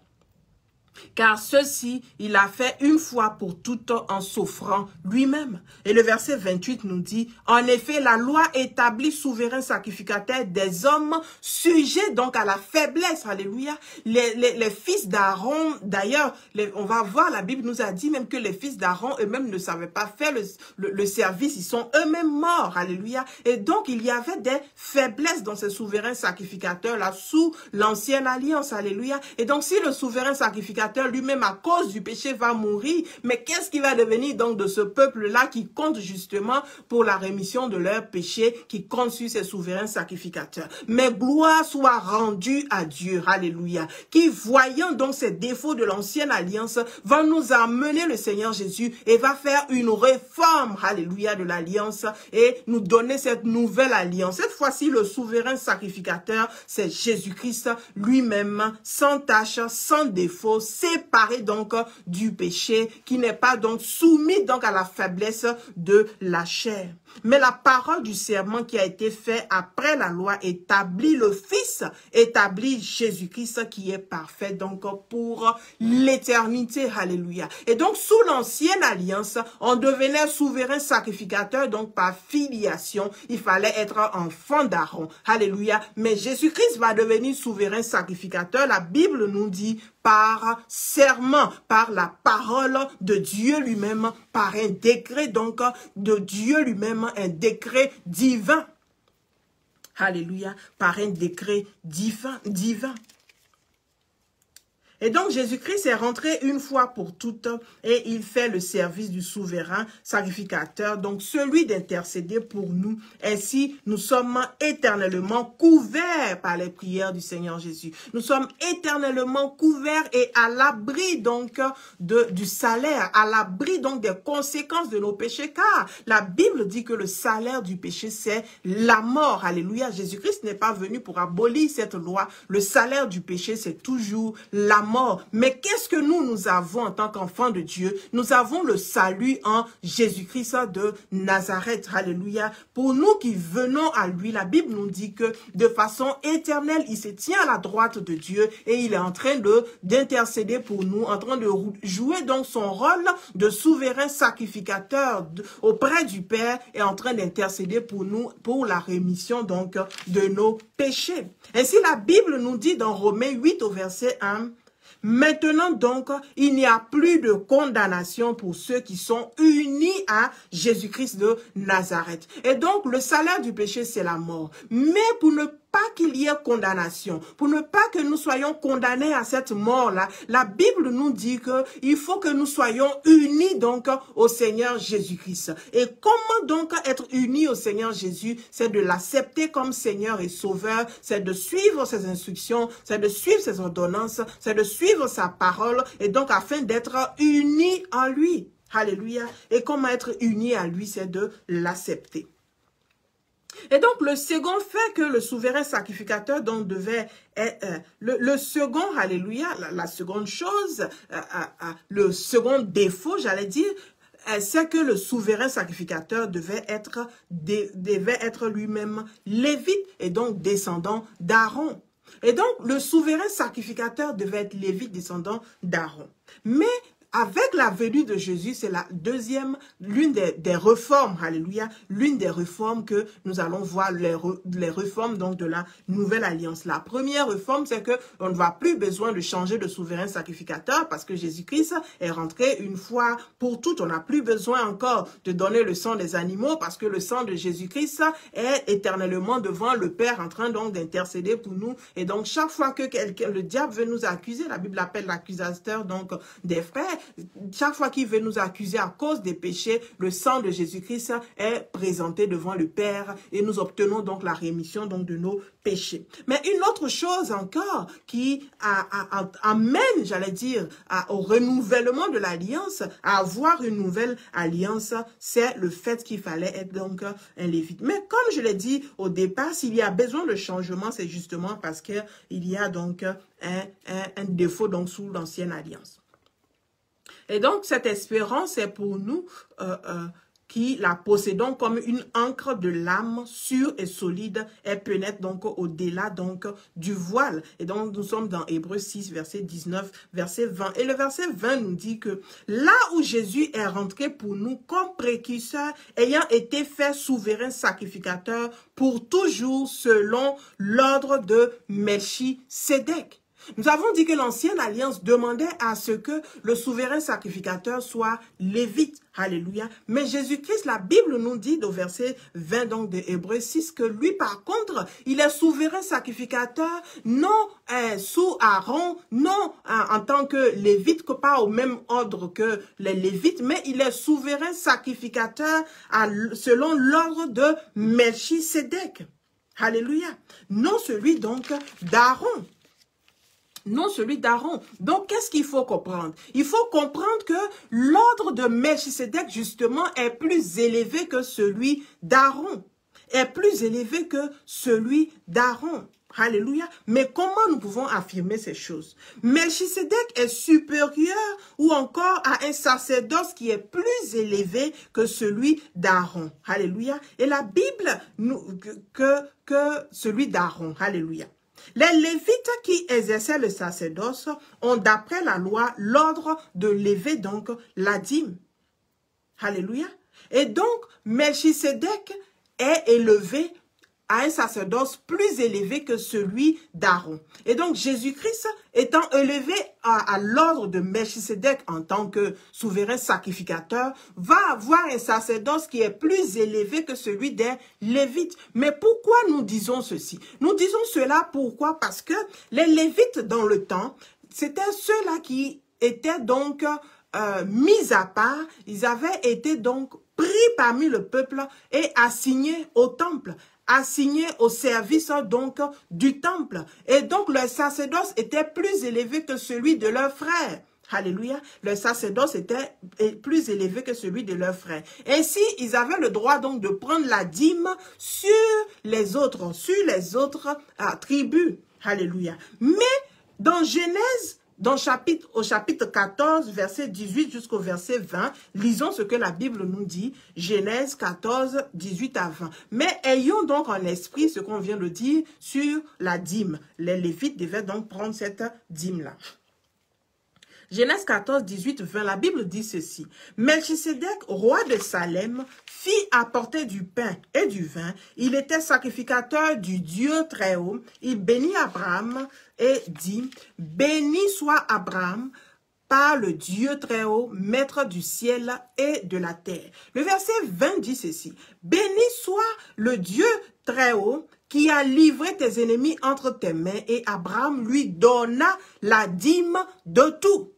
Car ceci, il a fait une fois pour toutes en s'offrant lui-même. Et le verset 28 nous dit, en effet, la loi établit souverain sacrificateur des hommes sujets donc à la faiblesse. Alléluia. Les fils d'Aaron, d'ailleurs, on va voir, la Bible nous a dit même que les fils d'Aaron eux-mêmes ne savaient pas faire le service. Ils sont eux-mêmes morts. Alléluia. Et donc, il y avait des faiblesses dans ces souverains sacrificateurs-là sous l'ancienne alliance. Alléluia. Et donc, si le souverain sacrificateur lui-même à cause du péché va mourir, mais qu'est-ce qui va devenir donc de ce peuple-là qui compte justement pour la rémission de leurs péchés, qui compte sur ces souverains sacrificateurs? Mais gloire soit rendue à Dieu, alléluia, qui voyant donc ces défauts de l'ancienne alliance, va nous amener le Seigneur Jésus et va faire une réforme, alléluia, de l'alliance et nous donner cette nouvelle alliance. Cette fois-ci, le souverain sacrificateur, c'est Jésus-Christ lui-même, sans tache, sans défaut, séparé donc du péché, qui n'est pas donc soumis donc à la faiblesse de la chair. Mais la parole du serment qui a été fait après la loi établit le Fils, établit Jésus-Christ qui est parfait donc pour l'éternité. Alléluia. Et donc sous l'ancienne alliance, on devenait souverain sacrificateur donc par filiation. Il fallait être enfant d'Aaron. Alléluia. Mais Jésus-Christ va devenir souverain sacrificateur. La Bible nous dit par serment, par la parole de Dieu lui-même, par un décret donc de Dieu lui-même, un décret divin. Alléluia, par un décret divin. Et donc, Jésus-Christ est rentré une fois pour toutes et il fait le service du souverain sacrificateur, donc celui d'intercéder pour nous. Ainsi, nous sommes éternellement couverts par les prières du Seigneur Jésus. Nous sommes éternellement couverts et à l'abri donc du salaire, à l'abri donc des conséquences de nos péchés, car la Bible dit que le salaire du péché, c'est la mort. Alléluia. Jésus-Christ n'est pas venu pour abolir cette loi. Le salaire du péché, c'est toujours la mort. Mais qu'est-ce que nous avons en tant qu'enfants de Dieu? Nous avons le salut en Jésus-Christ de Nazareth. Alléluia. Pour nous qui venons à lui, la Bible nous dit que de façon éternelle, il se tient à la droite de Dieu et il est en train d'intercéder pour nous, en train de jouer donc son rôle de souverain sacrificateur auprès du Père et en train d'intercéder pour nous, pour la rémission donc de nos péchés. Ainsi, la Bible nous dit dans Romains 8 au verset 1, maintenant donc, il n'y a plus de condamnation pour ceux qui sont unis à Jésus-Christ de Nazareth. Et donc, le salaire du péché, c'est la mort. Mais pour ne pas qu'il y ait condamnation, pour ne pas que nous soyons condamnés à cette mort-là, la Bible nous dit qu'il faut que nous soyons unis donc au Seigneur Jésus-Christ. Et comment donc être unis au Seigneur Jésus? C'est de l'accepter comme Seigneur et Sauveur, c'est de suivre ses instructions, c'est de suivre ses ordonnances, c'est de suivre sa parole, et donc afin d'être unis en lui. Alléluia. Et comment être unis à lui? C'est de l'accepter. Et donc, le second fait que le souverain sacrificateur donc devait être, le second, alléluia, la seconde chose, le second défaut, j'allais dire, c'est que le souverain sacrificateur devait être lui-même lévite et donc descendant d'Aaron. Et donc, le souverain sacrificateur devait être lévite, descendant d'Aaron. Mais avec la venue de Jésus, c'est la deuxième, l'une des réformes, alléluia, l'une des réformes que nous allons voir, les réformes donc de la nouvelle alliance. La première réforme, c'est que on ne va plus besoin de changer de souverain sacrificateur parce que Jésus-Christ est rentré une fois pour toutes. On n'a plus besoin encore de donner le sang des animaux parce que le sang de Jésus-Christ est éternellement devant le Père en train donc d'intercéder pour nous. Et donc, chaque fois que le diable veut nous accuser, la Bible appelle l'accusateur donc des frères, chaque fois qu'il veut nous accuser à cause des péchés, le sang de Jésus-Christ est présenté devant le Père et nous obtenons donc la rémission donc de nos péchés. Mais une autre chose encore qui amène, j'allais dire, au renouvellement de l'alliance, à avoir une nouvelle alliance, c'est le fait qu'il fallait être donc un lévite. Mais comme je l'ai dit au départ, s'il y a besoin de changement, c'est justement parce qu'il y a donc un défaut donc sous l'ancienne alliance. Et donc, cette espérance est pour nous qui la possédons comme une encre de l'âme sûre et solide et pénètre donc au-delà donc du voile. Et donc, nous sommes dans Hébreux 6, verset 19, verset 20. Et le verset 20 nous dit que là où Jésus est rentré pour nous comme précurseur, ayant été fait souverain sacrificateur pour toujours selon l'ordre de Melchisédek. Nous avons dit que l'ancienne alliance demandait à ce que le souverain sacrificateur soit lévite. Alléluia. Mais Jésus-Christ, la Bible nous dit au verset 20 donc de Hébreux 6 que lui par contre, il est souverain sacrificateur non sous Aaron, non en tant que lévite, que pas au même ordre que les lévites, mais il est souverain sacrificateur selon l'ordre de Melchisédek. Alléluia. Non celui donc d'Aaron. Non, celui d'Aaron. Donc, qu'est-ce qu'il faut comprendre? Il faut comprendre que l'ordre de Melchisédek, justement, est plus élevé que celui d'Aaron. Est plus élevé que celui d'Aaron. Alléluia. Mais comment nous pouvons affirmer ces choses? Melchisédek est supérieur ou encore à un sacerdoce qui est plus élevé que celui d'Aaron. Alléluia. Et la Bible nous que celui d'Aaron. Alléluia. Les Lévites qui exerçaient le sacerdoce ont d'après la loi l'ordre de lever donc la dîme. Alléluia. Et donc, Melchisédek est élevé à un sacerdoce plus élevé que celui d'Aaron. Et donc, Jésus-Christ étant élevé à l'ordre de Melchisédek en tant que souverain sacrificateur, va avoir un sacerdoce qui est plus élevé que celui des Lévites. Mais pourquoi nous disons ceci? Nous disons cela pourquoi? Parce que les Lévites dans le temps, c'était ceux-là qui étaient donc mis à part. Ils avaient été donc pris parmi le peuple et assignés au temple, assignés au service donc du temple. Et donc leur sacerdoce était plus élevé que celui de leurs frères. Alléluia. Le sacerdoce était plus élevé que celui de leurs frères. Ainsi, ils avaient le droit donc de prendre la dîme sur les autres tribus. Alléluia. Mais dans Genèse, au chapitre 14, verset 18 jusqu'au verset 20, lisons ce que la Bible nous dit, Genèse 14, 18 à 20. Mais ayons donc en esprit ce qu'on vient de dire sur la dîme. Les Lévites devaient donc prendre cette dîme-là. Genèse 14, 18, 20, la Bible dit ceci. Melchisédek, roi de Salem, fit apporter du pain et du vin. Il était sacrificateur du Dieu très haut. Il bénit Abraham et dit, béni soit Abraham par le Dieu très haut, maître du ciel et de la terre. Le verset 20 dit ceci. Béni soit le Dieu très haut, qui a livré tes ennemis entre tes mains, et Abraham lui donna la dîme de tout.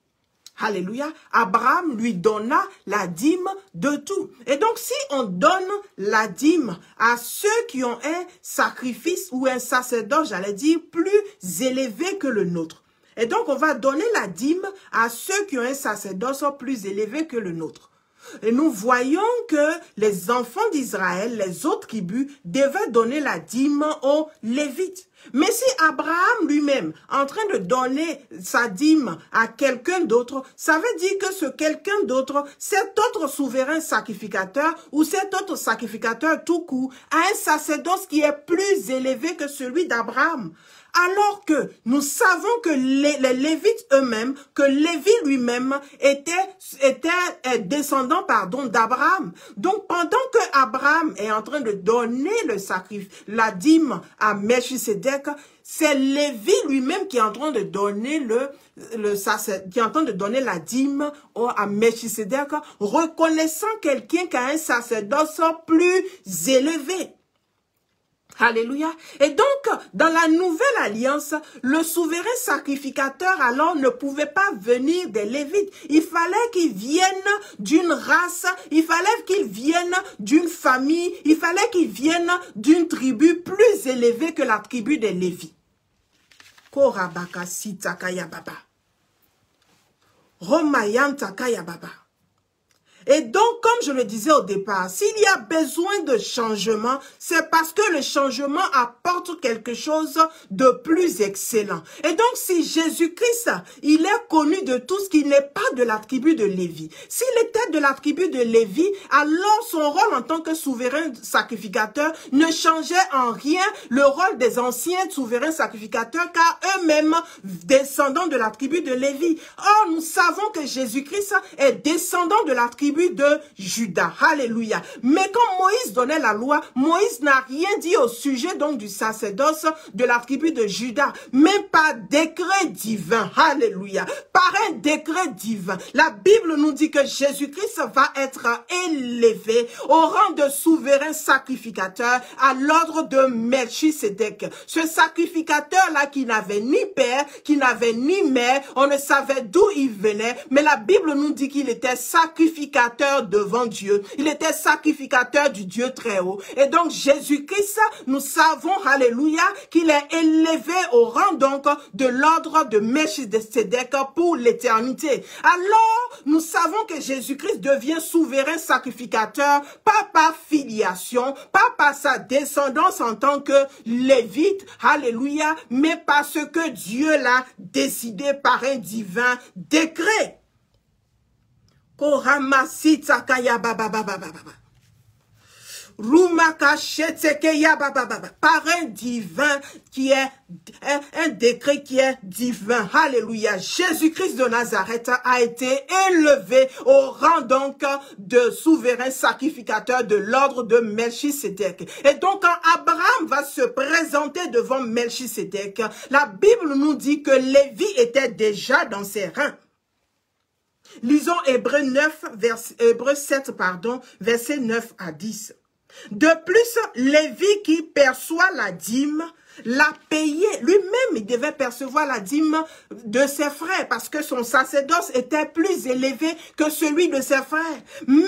Alléluia. Abraham lui donna la dîme de tout. Et donc, si on donne la dîme à ceux qui ont un sacrifice ou un sacerdoce, j'allais dire, plus élevé que le nôtre. Et donc, on va donner la dîme à ceux qui ont un sacerdoce plus élevé que le nôtre. Et nous voyons que les enfants d'Israël, les autres tribus, devaient donner la dîme aux Lévites. Mais si Abraham lui-même, en train de donner sa dîme à quelqu'un d'autre, ça veut dire que ce quelqu'un d'autre, cet autre souverain sacrificateur ou cet autre sacrificateur tout court, a un sacerdoce qui est plus élevé que celui d'Abraham. alors que nous savons que les Lévites eux-mêmes, que Lévi lui-même était descendant, d'Abraham. Donc, pendant que Abraham est en train de donner le sacrifice, la dîme à Melchisedec, c'est Lévi lui-même qui est en train de donner qui est en train de donner la dîme à Melchisedec, reconnaissant quelqu'un qui a un sacerdoce plus élevé. Alléluia. Et donc, dans la nouvelle alliance, le souverain sacrificateur alors ne pouvait pas venir des Lévites. Il fallait qu'il vienne d'une race, il fallait qu'il vienne d'une famille, il fallait qu'il vienne d'une tribu plus élevée que la tribu des Lévites. Korabaka sitakaya baba. Romayantakaya baba. Et donc, comme je le disais au départ, s'il y a besoin de changement, c'est parce que le changement apporte quelque chose de plus excellent. Et donc, si Jésus-Christ, il est connu de tous qui n'est pas de la tribu de Lévi. S'il était de la tribu de Lévi, alors son rôle en tant que souverain sacrificateur ne changeait en rien le rôle des anciens souverains sacrificateurs, car eux-mêmes descendants de la tribu de Lévi. Or, nous savons que Jésus-Christ est descendant de la tribu de Juda. Alléluia. Mais quand Moïse donnait la loi, Moïse n'a rien dit au sujet donc du sacerdoce de la tribu de Juda, mais par décret divin. Alléluia. Par un décret divin. La Bible nous dit que Jésus-Christ va être élevé au rang de souverain sacrificateur à l'ordre de Melchisedec. Ce sacrificateur-là qui n'avait ni père, qui n'avait ni mère, on ne savait d'où il venait, mais la Bible nous dit qu'il était sacrificateur devant Dieu. Il était sacrificateur du Dieu très haut. Et donc Jésus-Christ, nous savons, alléluia, qu'il est élevé au rang donc de l'ordre de Melchisedec pour l'éternité. Alors, nous savons que Jésus-Christ devient souverain sacrificateur, pas par filiation, pas par sa descendance en tant que lévite, alléluia, mais parce que Dieu l'a décidé par un divin décret. Par un divin qui est un décret qui est divin. Alléluia. Jésus-Christ de Nazareth a été élevé au rang donc de souverain sacrificateur de l'ordre de Melchisedec. Et donc quand Abraham va se présenter devant Melchisedec, la Bible nous dit que Lévi était déjà dans ses reins. Lisons Hébreux 7, versets 9 à 10. De plus, Lévi qui perçoit la dîme, l'a payé. Lui-même, il devait percevoir la dîme de ses frères parce que son sacerdoce était plus élevé que celui de ses frères. Mais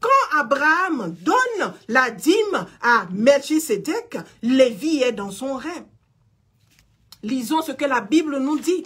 quand Abraham donne la dîme à Melchisedec, Lévi est dans son rein. Lisons ce que la Bible nous dit.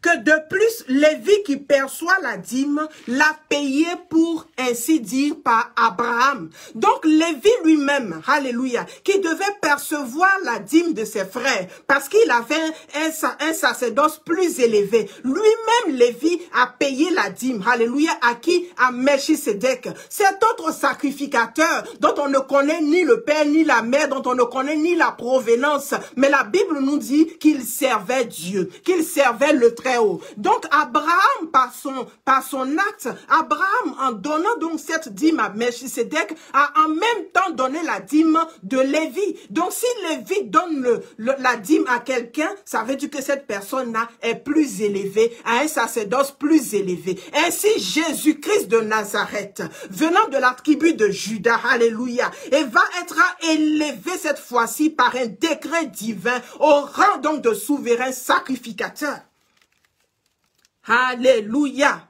Que de plus, Lévi qui perçoit la dîme l'a payé pour ainsi dire par Abraham. Donc Lévi lui-même, alléluia, qui devait percevoir la dîme de ses frères parce qu'il avait un sacerdoce plus élevé. Lui-même, Lévi a payé la dîme, alléluia, à qui? À Melchisedec. Cet autre sacrificateur dont on ne connaît ni le père ni la mère, dont on ne connaît ni la provenance. Mais la Bible nous dit qu'il servait Dieu, qu'il servait le Très Haut. Donc Abraham, par son acte, Abraham, en donnant donc cette dîme à Melchisedec, a en même temps donné la dîme de Lévi. Donc si Lévi donne la dîme à quelqu'un, ça veut dire que cette personne-là est plus élevée, a un sacerdoce plus élevé. Ainsi Jésus-Christ de Nazareth, venant de la tribu de Juda, alléluia, et va être élevé cette fois-ci par un décret divin au rang donc de souverain sacrificateur. Alléluia.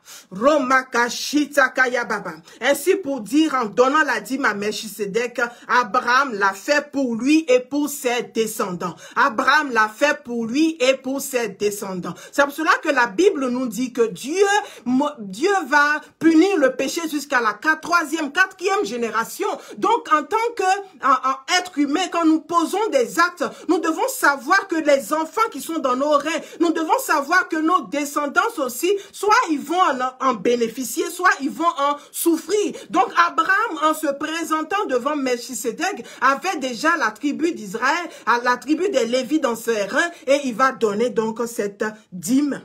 Ainsi pour dire, en donnant la dîme à Melchisedec, Abraham l'a fait pour lui et pour ses descendants. Abraham l'a fait pour lui et pour ses descendants. C'est pour cela que la Bible nous dit que Dieu va punir le péché jusqu'à la quatrième génération. Donc en tant qu'être humain, quand nous posons des actes, nous devons savoir que les enfants qui sont dans nos reins, nous devons savoir que nos descendants aussi, soit ils vont en bénéficier, soit ils vont en souffrir. Donc Abraham, en se présentant devant Melchisedec, avait déjà la tribu d'Israël, la tribu des Lévites dans ses reins, et il va donner donc cette dîme.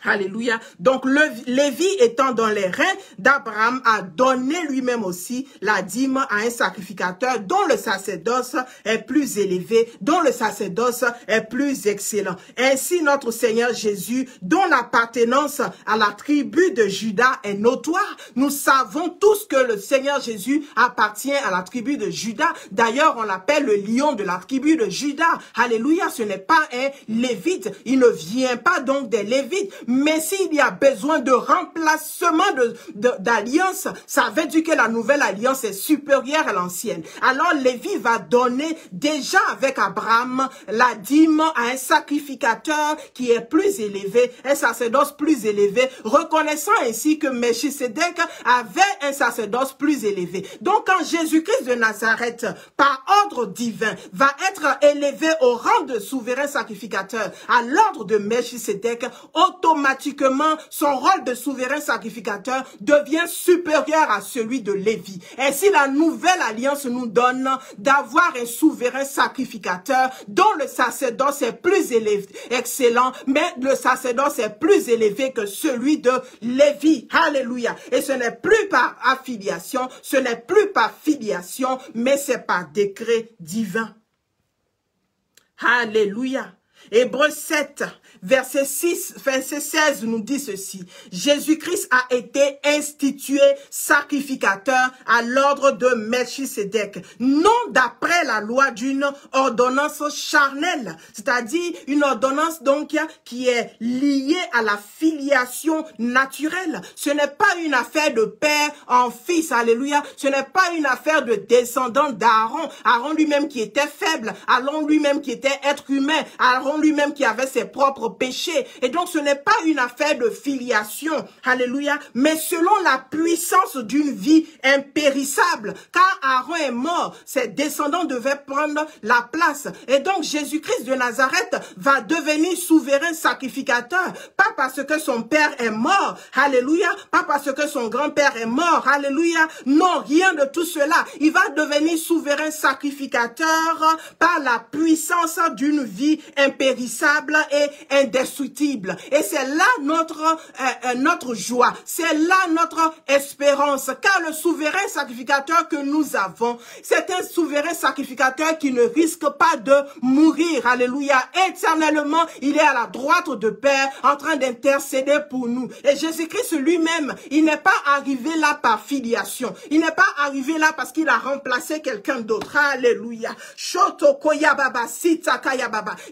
Alléluia. Donc, Lévi étant dans les reins d'Abraham a donné lui-même aussi la dîme à un sacrificateur dont le sacerdoce est plus élevé, dont le sacerdoce est plus excellent. Ainsi, notre Seigneur Jésus, dont l'appartenance à la tribu de Juda est notoire, nous savons tous que le Seigneur Jésus appartient à la tribu de Juda. D'ailleurs, on l'appelle le lion de la tribu de Juda. Alléluia. Ce n'est pas un Lévite. Il ne vient pas donc des Lévites. Mais s'il y a besoin de remplacement d'alliance, ça veut dire que la nouvelle alliance est supérieure à l'ancienne. Alors Lévi va donner déjà avec Abraham la dîme à un sacrificateur qui est plus élevé, un sacerdoce plus élevé, reconnaissant ainsi que Melchisedec avait un sacerdoce plus élevé. Donc quand Jésus-Christ de Nazareth, par ordre divin, va être élevé au rang de souverain sacrificateur à l'ordre de Melchisedec, automatiquement, son rôle de souverain sacrificateur devient supérieur à celui de Lévi. Ainsi, la nouvelle alliance nous donne d'avoir un souverain sacrificateur dont le sacerdoce est plus élevé, excellent, mais le sacerdoce est plus élevé que celui de Lévi. Alléluia. Et ce n'est plus par affiliation, ce n'est plus par filiation, mais c'est par décret divin. Alléluia. Hébreux 7, verset 6, verset 16 nous dit ceci. Jésus-Christ a été institué sacrificateur à l'ordre de Melchisedec, non d'après la loi d'une ordonnance charnelle, c'est-à-dire une ordonnance donc qui est liée à la filiation naturelle. Ce n'est pas une affaire de père en fils, alléluia. Ce n'est pas une affaire de descendant d'Aaron, Aaron lui-même qui était faible, Aaron lui-même qui était être humain, Aaron lui-même qui avait ses propres péchés. Et donc ce n'est pas une affaire de filiation, alléluia, mais selon la puissance d'une vie impérissable. Car Aaron est mort, ses descendants devaient prendre la place. Et donc Jésus-Christ de Nazareth va devenir souverain sacrificateur, pas parce que son père est mort, alléluia, pas parce que son grand-père est mort, alléluia, non, rien de tout cela. Il va devenir souverain sacrificateur par la puissance d'une vie impérissable et indestructible. Et c'est là notre joie, c'est là notre espérance, car le souverain sacrificateur que nous avons, c'est un souverain sacrificateur qui ne risque pas de mourir, alléluia, éternellement. Il est à la droite de Père en train d'intercéder pour nous. Et Jésus-Christ lui-même, il n'est pas arrivé là par filiation, il n'est pas arrivé là parce qu'il a remplacé quelqu'un d'autre, alléluia.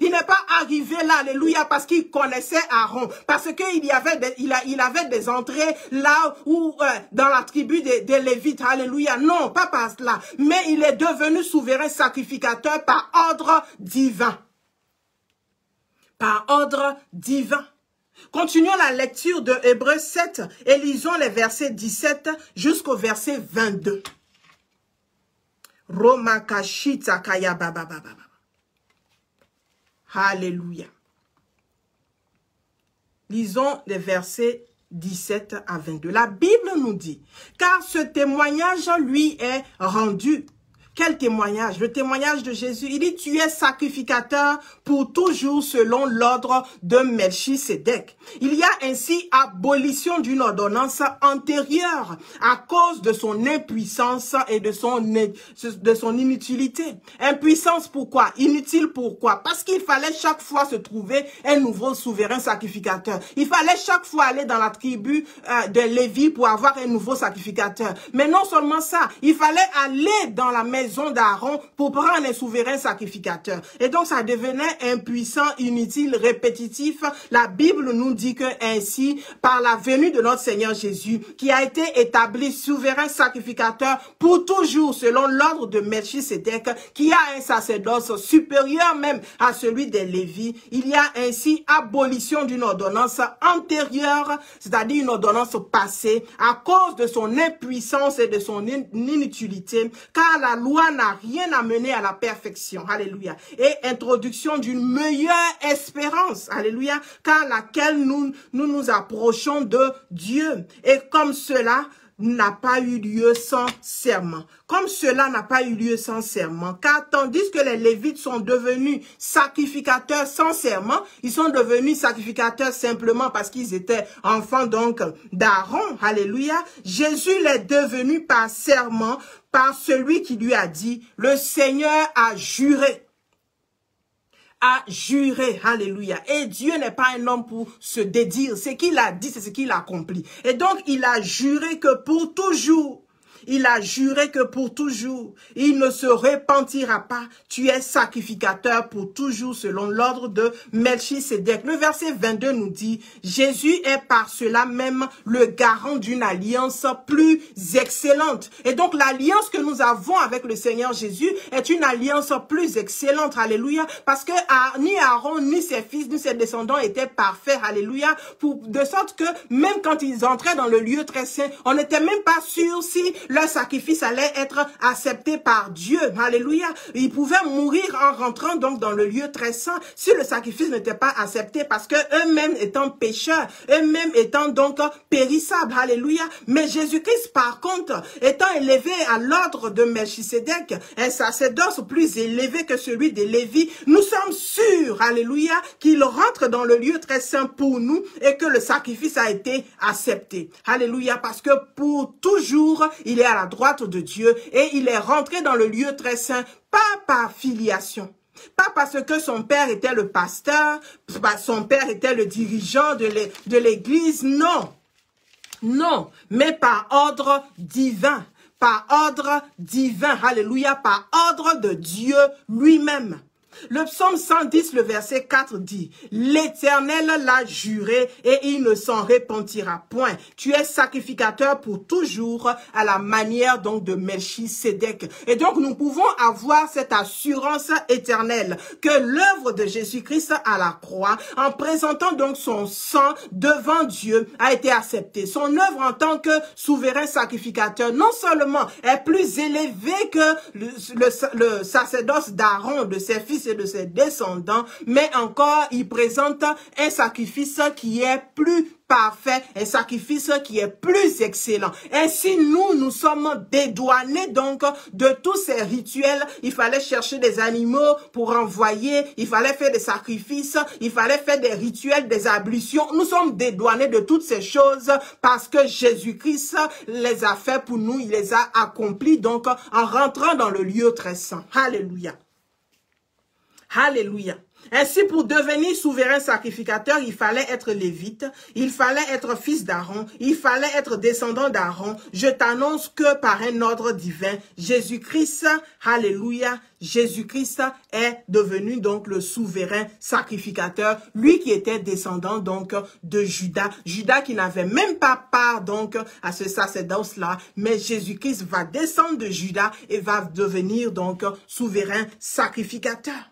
Il n'est pas arrivé là, alléluia, parce qu'il connaissait Aaron, parce qu'il avait des entrées là où dans la tribu des Lévites, alléluia. Non, pas par cela, mais il est devenu souverain sacrificateur par ordre divin. Par ordre divin. Continuons la lecture de Hébreux 7 et lisons les versets 17 jusqu'au verset 22. Alléluia. Lisons les versets 17 à 22. La Bible nous dit, car ce témoignage lui est rendu. Quel témoignage? Le témoignage de Jésus. Il dit, tu es sacrificateur pour toujours selon l'ordre de Melchisedec. Il y a ainsi abolition d'une ordonnance antérieure à cause de son impuissance et de son inutilité. Impuissance pourquoi? Inutile pourquoi? Parce qu'il fallait chaque fois se trouver un nouveau souverain sacrificateur. Il fallait chaque fois aller dans la tribu de Lévi pour avoir un nouveau sacrificateur. Mais non seulement ça, il fallait aller dans la maison d'Aaron pour prendre un souverain sacrificateur. Et donc ça devenait impuissant, inutile, répétitif. La Bible nous dit que ainsi, par la venue de notre Seigneur Jésus, qui a été établi souverain sacrificateur pour toujours selon l'ordre de Melchisedec, qui a un sacerdoce supérieur même à celui des Lévites, il y a ainsi abolition d'une ordonnance antérieure, c'est-à-dire une ordonnance passée, à cause de son impuissance et de son inutilité, car la loi loi n'a rien amené à la perfection. Alléluia. Et introduction d'une meilleure espérance. Alléluia. Car laquelle nous approchons de Dieu. Et comme cela n'a pas eu lieu sans serment. Comme cela n'a pas eu lieu sans serment, car tandis que les Lévites sont devenus sacrificateurs sans serment, ils sont devenus sacrificateurs simplement parce qu'ils étaient enfants donc d'Aaron. Alléluia. Jésus l'est devenu par serment, par celui qui lui a dit, le Seigneur a juré. Alléluia. Et Dieu n'est pas un homme pour se dédire. Ce qu'il a dit, c'est ce qu'il accomplit. Et donc, il a juré que pour toujours, il a juré que pour toujours, il ne se repentira pas. Tu es sacrificateur pour toujours selon l'ordre de Melchisédek. Le verset 22 nous dit, Jésus est par cela même le garant d'une alliance plus excellente. Et donc l'alliance que nous avons avec le Seigneur Jésus est une alliance plus excellente. Alléluia. Parce que ni Aaron, ni ses fils, ni ses descendants étaient parfaits. Alléluia. De sorte que même quand ils entraient dans le lieu très saint, on n'était même pas sûr si leur sacrifice allait être accepté par Dieu. Alléluia. Ils pouvaient mourir en rentrant donc dans le lieu très saint si le sacrifice n'était pas accepté parce que eux-mêmes étant pécheurs, eux-mêmes étant donc périssables. Alléluia. Mais Jésus-Christ par contre étant élevé à l'ordre de Melchisédek, un sacerdoce plus élevé que celui de Lévi, nous sommes sûrs, alléluia, qu'il rentre dans le lieu très saint pour nous et que le sacrifice a été accepté. Alléluia. Parce que pour toujours, il est à la droite de Dieu et il est rentré dans le lieu très saint, pas par filiation. Pas parce que son père était le pasteur, son père était le dirigeant de l'église, non. Non, mais par ordre divin. Par ordre divin, alléluia, par ordre de Dieu lui-même. Le psaume 110, le verset 4 dit, « L'Éternel l'a juré et il ne s'en repentira point. Tu es sacrificateur pour toujours à la manière donc de Melchisédek. » Et donc nous pouvons avoir cette assurance éternelle que l'œuvre de Jésus-Christ à la croix, en présentant donc son sang devant Dieu, a été acceptée. Son œuvre en tant que souverain sacrificateur, non seulement est plus élevée que le sacerdoce d'Aaron, de ses fils et de ses descendants, mais encore il présente un sacrifice qui est plus parfait, un sacrifice qui est plus excellent. Ainsi, nous sommes dédouanés donc de tous ces rituels. Il fallait chercher des animaux pour envoyer, il fallait faire des sacrifices, il fallait faire des rituels, des ablutions. Nous sommes dédouanés de toutes ces choses parce que Jésus-Christ les a fait pour nous, il les a accomplis donc en rentrant dans le lieu très saint. Alléluia. Alléluia. Ainsi, pour devenir souverain sacrificateur, il fallait être lévite, il fallait être fils d'Aaron, il fallait être descendant d'Aaron. Je t'annonce que par un ordre divin, Jésus-Christ, alléluia, Jésus-Christ est devenu donc le souverain sacrificateur, lui qui était descendant donc de Judas. Judas qui n'avait même pas part donc à ce sacerdoce-là, mais Jésus-Christ va descendre de Judas et va devenir donc souverain sacrificateur.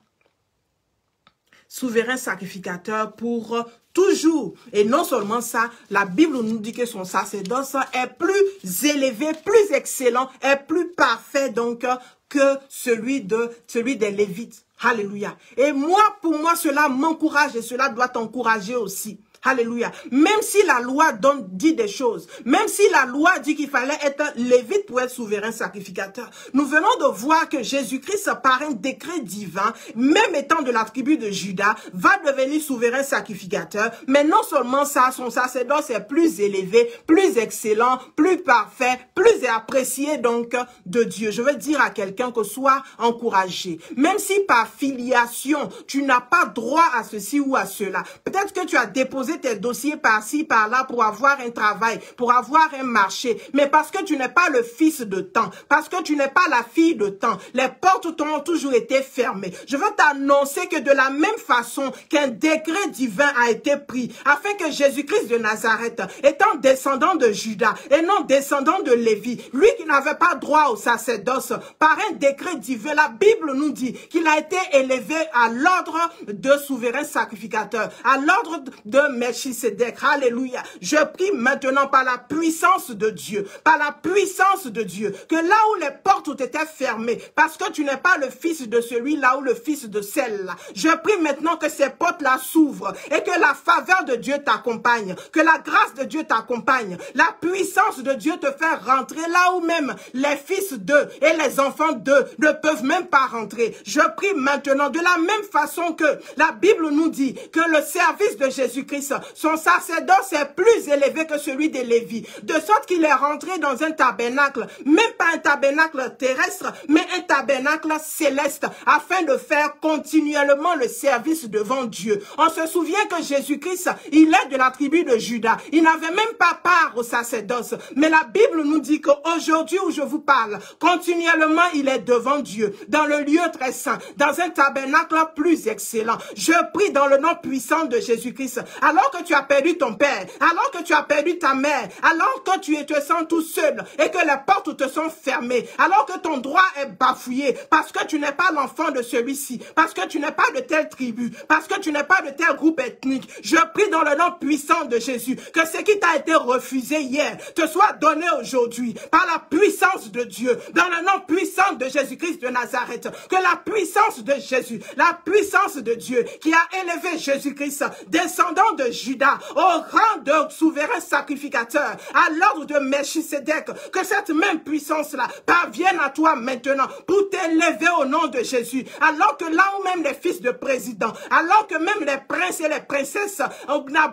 Souverain sacrificateur pour toujours. Et non seulement ça, la Bible nous dit que son sacerdoce est plus élevé, plus excellent, est plus parfait donc que celui des Lévites. Alléluia. Et moi, pour moi, cela m'encourage et cela doit t'encourager aussi. Alléluia. Même si la loi dit des choses, même si la loi dit qu'il fallait être lévite pour être souverain sacrificateur, nous venons de voir que Jésus-Christ, par un décret divin, même étant de la tribu de Juda, va devenir souverain sacrificateur. Mais non seulement ça, son sacerdoce est plus élevé, plus excellent, plus parfait, plus apprécié donc de Dieu. Je veux dire à quelqu'un que sois encouragé. Même si par filiation, tu n'as pas droit à ceci ou à cela. Peut-être que tu as déposé tes dossiers par-ci, par-là pour avoir un travail, pour avoir un marché. Mais parce que tu n'es pas le fils de temps, parce que tu n'es pas la fille de temps, les portes t'ont toujours été fermées. Je veux t'annoncer que de la même façon qu'un décret divin a été pris, afin que Jésus-Christ de Nazareth, étant descendant de Judas et non descendant de Lévi, lui qui n'avait pas droit au sacerdoce, par un décret divin, la Bible nous dit qu'il a été élevé à l'ordre de souverain sacrificateur, à l'ordre de Melchisedec. Alléluia. Je prie maintenant par la puissance de Dieu, par la puissance de Dieu, que là où les portes ont été fermées, parce que tu n'es pas le fils de celui-là ou le fils de celle-là, je prie maintenant que ces portes-là s'ouvrent et que la faveur de Dieu t'accompagne, que la grâce de Dieu t'accompagne, la puissance de Dieu te fait rentrer là où même les fils d'eux et les enfants d'eux ne peuvent même pas rentrer. Je prie maintenant de la même façon que la Bible nous dit que le service de Jésus-Christ, son sacerdoce est plus élevé que celui de Lévi, de sorte qu'il est rentré dans un tabernacle, même pas un tabernacle terrestre, mais un tabernacle céleste, afin de faire continuellement le service devant Dieu. On se souvient que Jésus-Christ, il est de la tribu de Juda. Il n'avait même pas part au sacerdoce. Mais la Bible nous dit qu'aujourd'hui où je vous parle, continuellement il est devant Dieu, dans le lieu très saint, dans un tabernacle plus excellent. Je prie dans le nom puissant de Jésus-Christ. Alors que tu as perdu ton père, alors que tu as perdu ta mère, alors que tu te sens tout seul et que les portes te sont fermées, alors que ton droit est bafouillé, parce que tu n'es pas l'enfant de celui-ci, parce que tu n'es pas de telle tribu, parce que tu n'es pas de tel groupe ethnique, je prie dans le nom puissant de Jésus que ce qui t'a été refusé hier te soit donné aujourd'hui par la puissance de Dieu, dans le nom puissant de Jésus-Christ de Nazareth, que la puissance de Jésus, la puissance de Dieu qui a élevé Jésus-Christ, descendant de Juda, au rang de souverain sacrificateur, à l'ordre de Melchisedec, que cette même puissance-là parvienne à toi maintenant pour t'élever au nom de Jésus, alors que là où même les fils de président, alors que même les princes et les princesses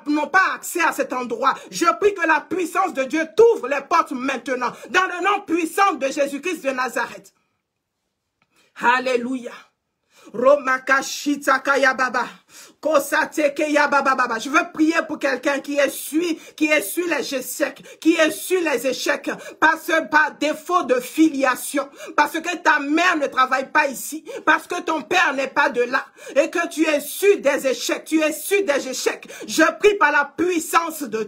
n'ont pas accès à cet endroit, je prie que la puissance de Dieu t'ouvre les portes maintenant, dans le nom puissant de Jésus-Christ de Nazareth. Alléluia. Romakashita Kayababa. Je veux prier pour quelqu'un qui essuie les échecs, par défaut de filiation, parce que ta mère ne travaille pas ici, parce que ton père n'est pas de là, et que tu essuies des échecs, Je prie par la puissance de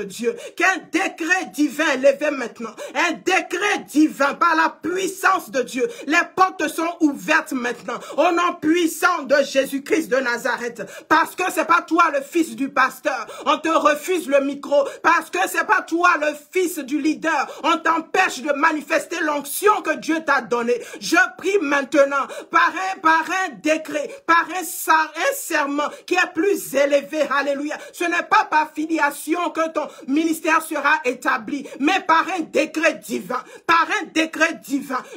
Dieu, qu'un décret divin est levé maintenant, un décret divin par la puissance de Dieu. Les portes sont ouvertes maintenant, au nom puissant de Jésus-Christ de Nazareth, parce que c'est pas toi le fils du pasteur, on te refuse le micro, parce que c'est pas toi le fils du leader, on t'empêche de manifester l'onction que Dieu t'a donnée. Je prie maintenant par un décret, par un serment qui est plus élevé, alléluia. Ce n'est pas par filiation que ton ministère sera établi, mais par un décret divin,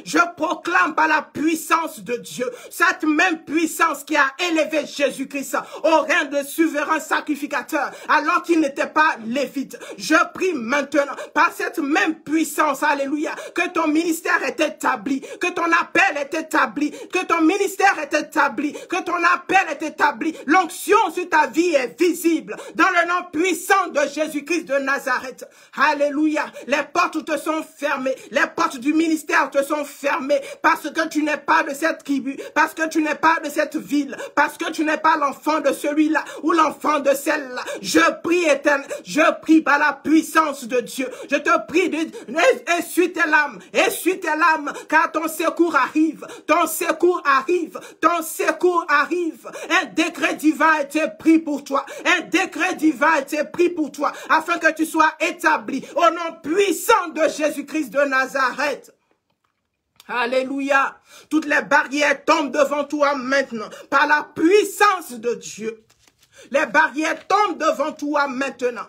je proclame par la puissance de Dieu, cette même puissance qui a élevé Jésus-Christ au rang de souverain sacrificateur alors qu'il n'était pas lévite. Je prie maintenant par cette même puissance, alléluia, que ton ministère est établi, que ton appel est établi, que ton ministère est établi, que ton appel est établi. L'onction sur ta vie est visible dans le nom puissant de Jésus-Christ de Nazareth. Alléluia. Les portes te sont fermées, les portes du ministère te sont fermées parce que tu n'es pas de cette tribu, parce que tu n'es pas de cette ville, parce que tu n'es pas l'enfant de celui-là ou l'enfant de celle-là. Je prie, Éternel, je prie par la puissance de Dieu. Je te prie, essuie tes larmes, car ton secours arrive, Un décret divin a été pris pour toi, afin que tu sois établi au nom puissant de Jésus-Christ de Nazareth. Alléluia. Toutes les barrières tombent devant toi maintenant par la puissance de Dieu. Les barrières tombent devant toi maintenant.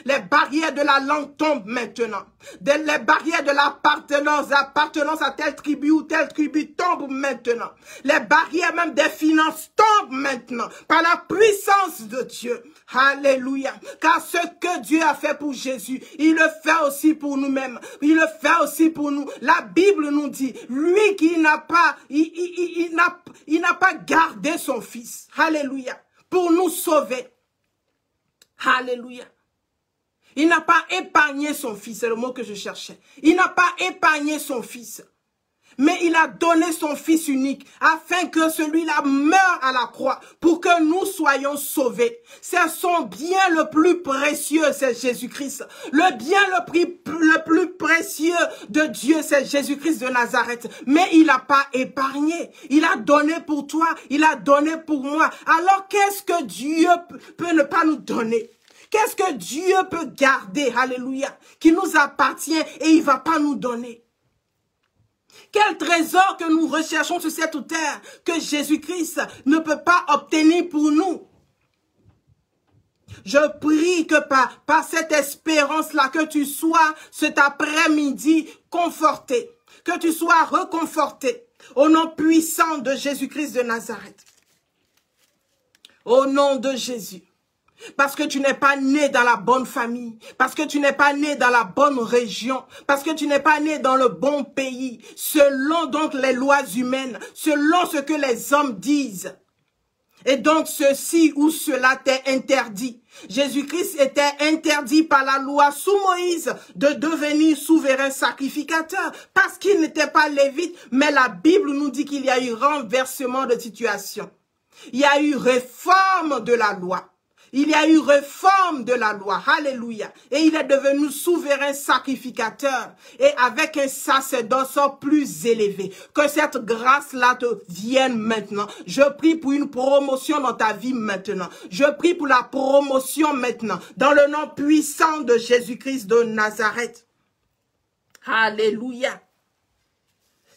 Les barrières de la langue tombent maintenant. Les barrières de l'appartenance à telle tribu ou telle tribu tombent maintenant. Les barrières même des finances tombent maintenant par la puissance de Dieu. Alléluia. Car ce que Dieu a fait pour Jésus, il le fait aussi pour nous-mêmes. Il le fait aussi pour nous. La Bible nous dit, lui qui n'a pas, il n'a pas gardé son fils. Alléluia. Pour nous sauver. Alléluia. Il n'a pas épargné son fils, c'est le mot que je cherchais. Il n'a pas épargné son fils. Mais il a donné son Fils unique afin que celui-là meure à la croix pour que nous soyons sauvés. C'est son bien le plus précieux, c'est Jésus-Christ. Le bien le plus précieux de Dieu, c'est Jésus-Christ de Nazareth. Mais il n'a pas épargné. Il a donné pour toi, il a donné pour moi. Alors qu'est-ce que Dieu peut ne pas nous donner? Qu'est-ce que Dieu peut garder, alléluia, qui nous appartient et il ne va pas nous donner? Quel trésor que nous recherchons sur cette terre que Jésus-Christ ne peut pas obtenir pour nous. Je prie que par cette espérance-là, que tu sois cet après-midi conforté, que tu sois reconforté au nom puissant de Jésus-Christ de Nazareth. Au nom de Jésus. Parce que tu n'es pas né dans la bonne famille, parce que tu n'es pas né dans la bonne région, parce que tu n'es pas né dans le bon pays, selon donc les lois humaines, selon ce que les hommes disent. Et donc ceci ou cela t'est interdit. Jésus-Christ était interdit par la loi sous Moïse de devenir souverain sacrificateur parce qu'il n'était pas lévite, mais la Bible nous dit qu'il y a eu renversement de situation. Il y a eu réforme de la loi. Il y a eu réforme de la loi. Alléluia. Et il est devenu souverain sacrificateur. Et avec un sacerdoce plus élevé. Que cette grâce-là te vienne maintenant. Je prie pour une promotion dans ta vie maintenant. Je prie pour la promotion maintenant. Dans le nom puissant de Jésus-Christ de Nazareth. Alléluia.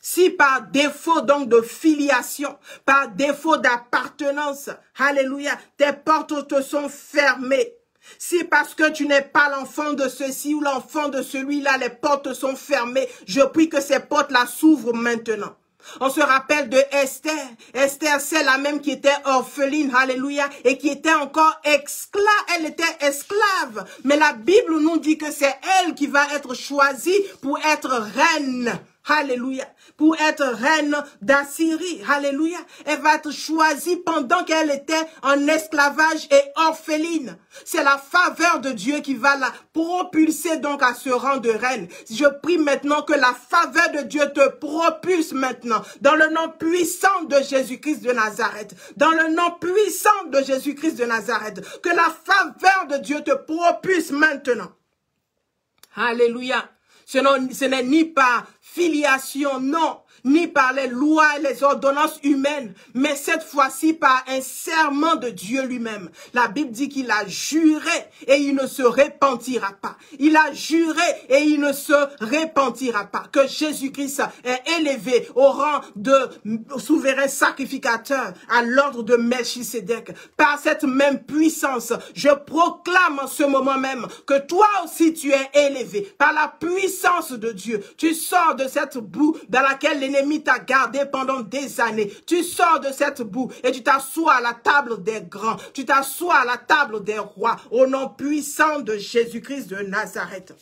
Si par défaut donc de filiation, par défaut d'appartenance, alléluia, tes portes te sont fermées. Si parce que tu n'es pas l'enfant de ceci ou l'enfant de celui-là, les portes sont fermées, je prie que ces portes-là s'ouvrent maintenant. On se rappelle de Esther. Esther, c'est la même qui était orpheline, alléluia, et qui était encore esclave. Elle était esclave. Mais la Bible nous dit que c'est elle qui va être choisie pour être reine. Alléluia. Pour être reine d'Assyrie. Alléluia. Elle va être choisie pendant qu'elle était en esclavage et orpheline. C'est la faveur de Dieu qui va la propulser donc à ce rang de reine. Je prie maintenant que la faveur de Dieu te propulse maintenant. Dans le nom puissant de Jésus-Christ de Nazareth. Dans le nom puissant de Jésus-Christ de Nazareth. Que la faveur de Dieu te propulse maintenant. Alléluia. Ce n'est ni par filiation, non, ni par les lois et les ordonnances humaines, mais cette fois-ci par un serment de Dieu lui-même. La Bible dit qu'il a juré et il ne se repentira pas. Il a juré et il ne se repentira pas. Que Jésus-Christ est élevé au rang de souverain sacrificateur à l'ordre de Melchisédek. Par cette même puissance, je proclame en ce moment même que toi aussi tu es élevé par la puissance de Dieu. Tu sors de cette boue dans laquelle l'ennemi t'a gardé pendant des années. Tu sors de cette boue et tu t'assois à la table des grands. Tu t'assois à la table des rois au nom puissant de Jésus-Christ de Nazareth.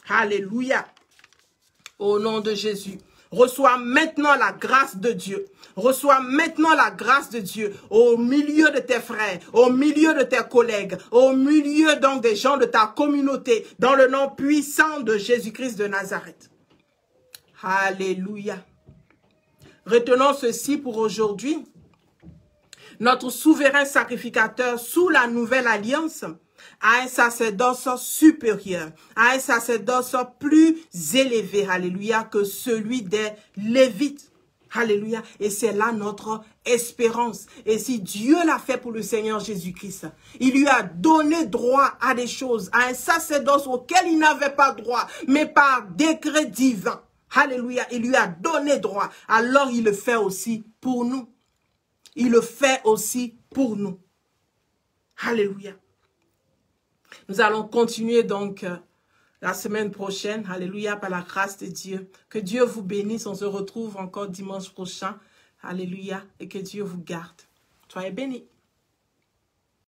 Alléluia. Au nom de Jésus. Reçois maintenant la grâce de Dieu. Reçois maintenant la grâce de Dieu au milieu de tes frères, au milieu de tes collègues, au milieu donc des gens de ta communauté, dans le nom puissant de Jésus-Christ de Nazareth. Alléluia. Retenons ceci pour aujourd'hui. Notre souverain sacrificateur sous la nouvelle alliance a un sacerdoce supérieur, a un sacerdoce plus élevé, alléluia, que celui des Lévites. Alléluia. Et c'est là notre espérance. Et si Dieu l'a fait pour le Seigneur Jésus-Christ, il lui a donné droit à des choses, à un sacerdoce auquel il n'avait pas droit, mais par décret divin. Alléluia. Il lui a donné droit. Alors il le fait aussi pour nous. Il le fait aussi pour nous. Alléluia. Nous allons continuer donc la semaine prochaine. Alléluia, par la grâce de Dieu. Que Dieu vous bénisse. On se retrouve encore dimanche prochain. Alléluia. Et que Dieu vous garde. Soyez bénis.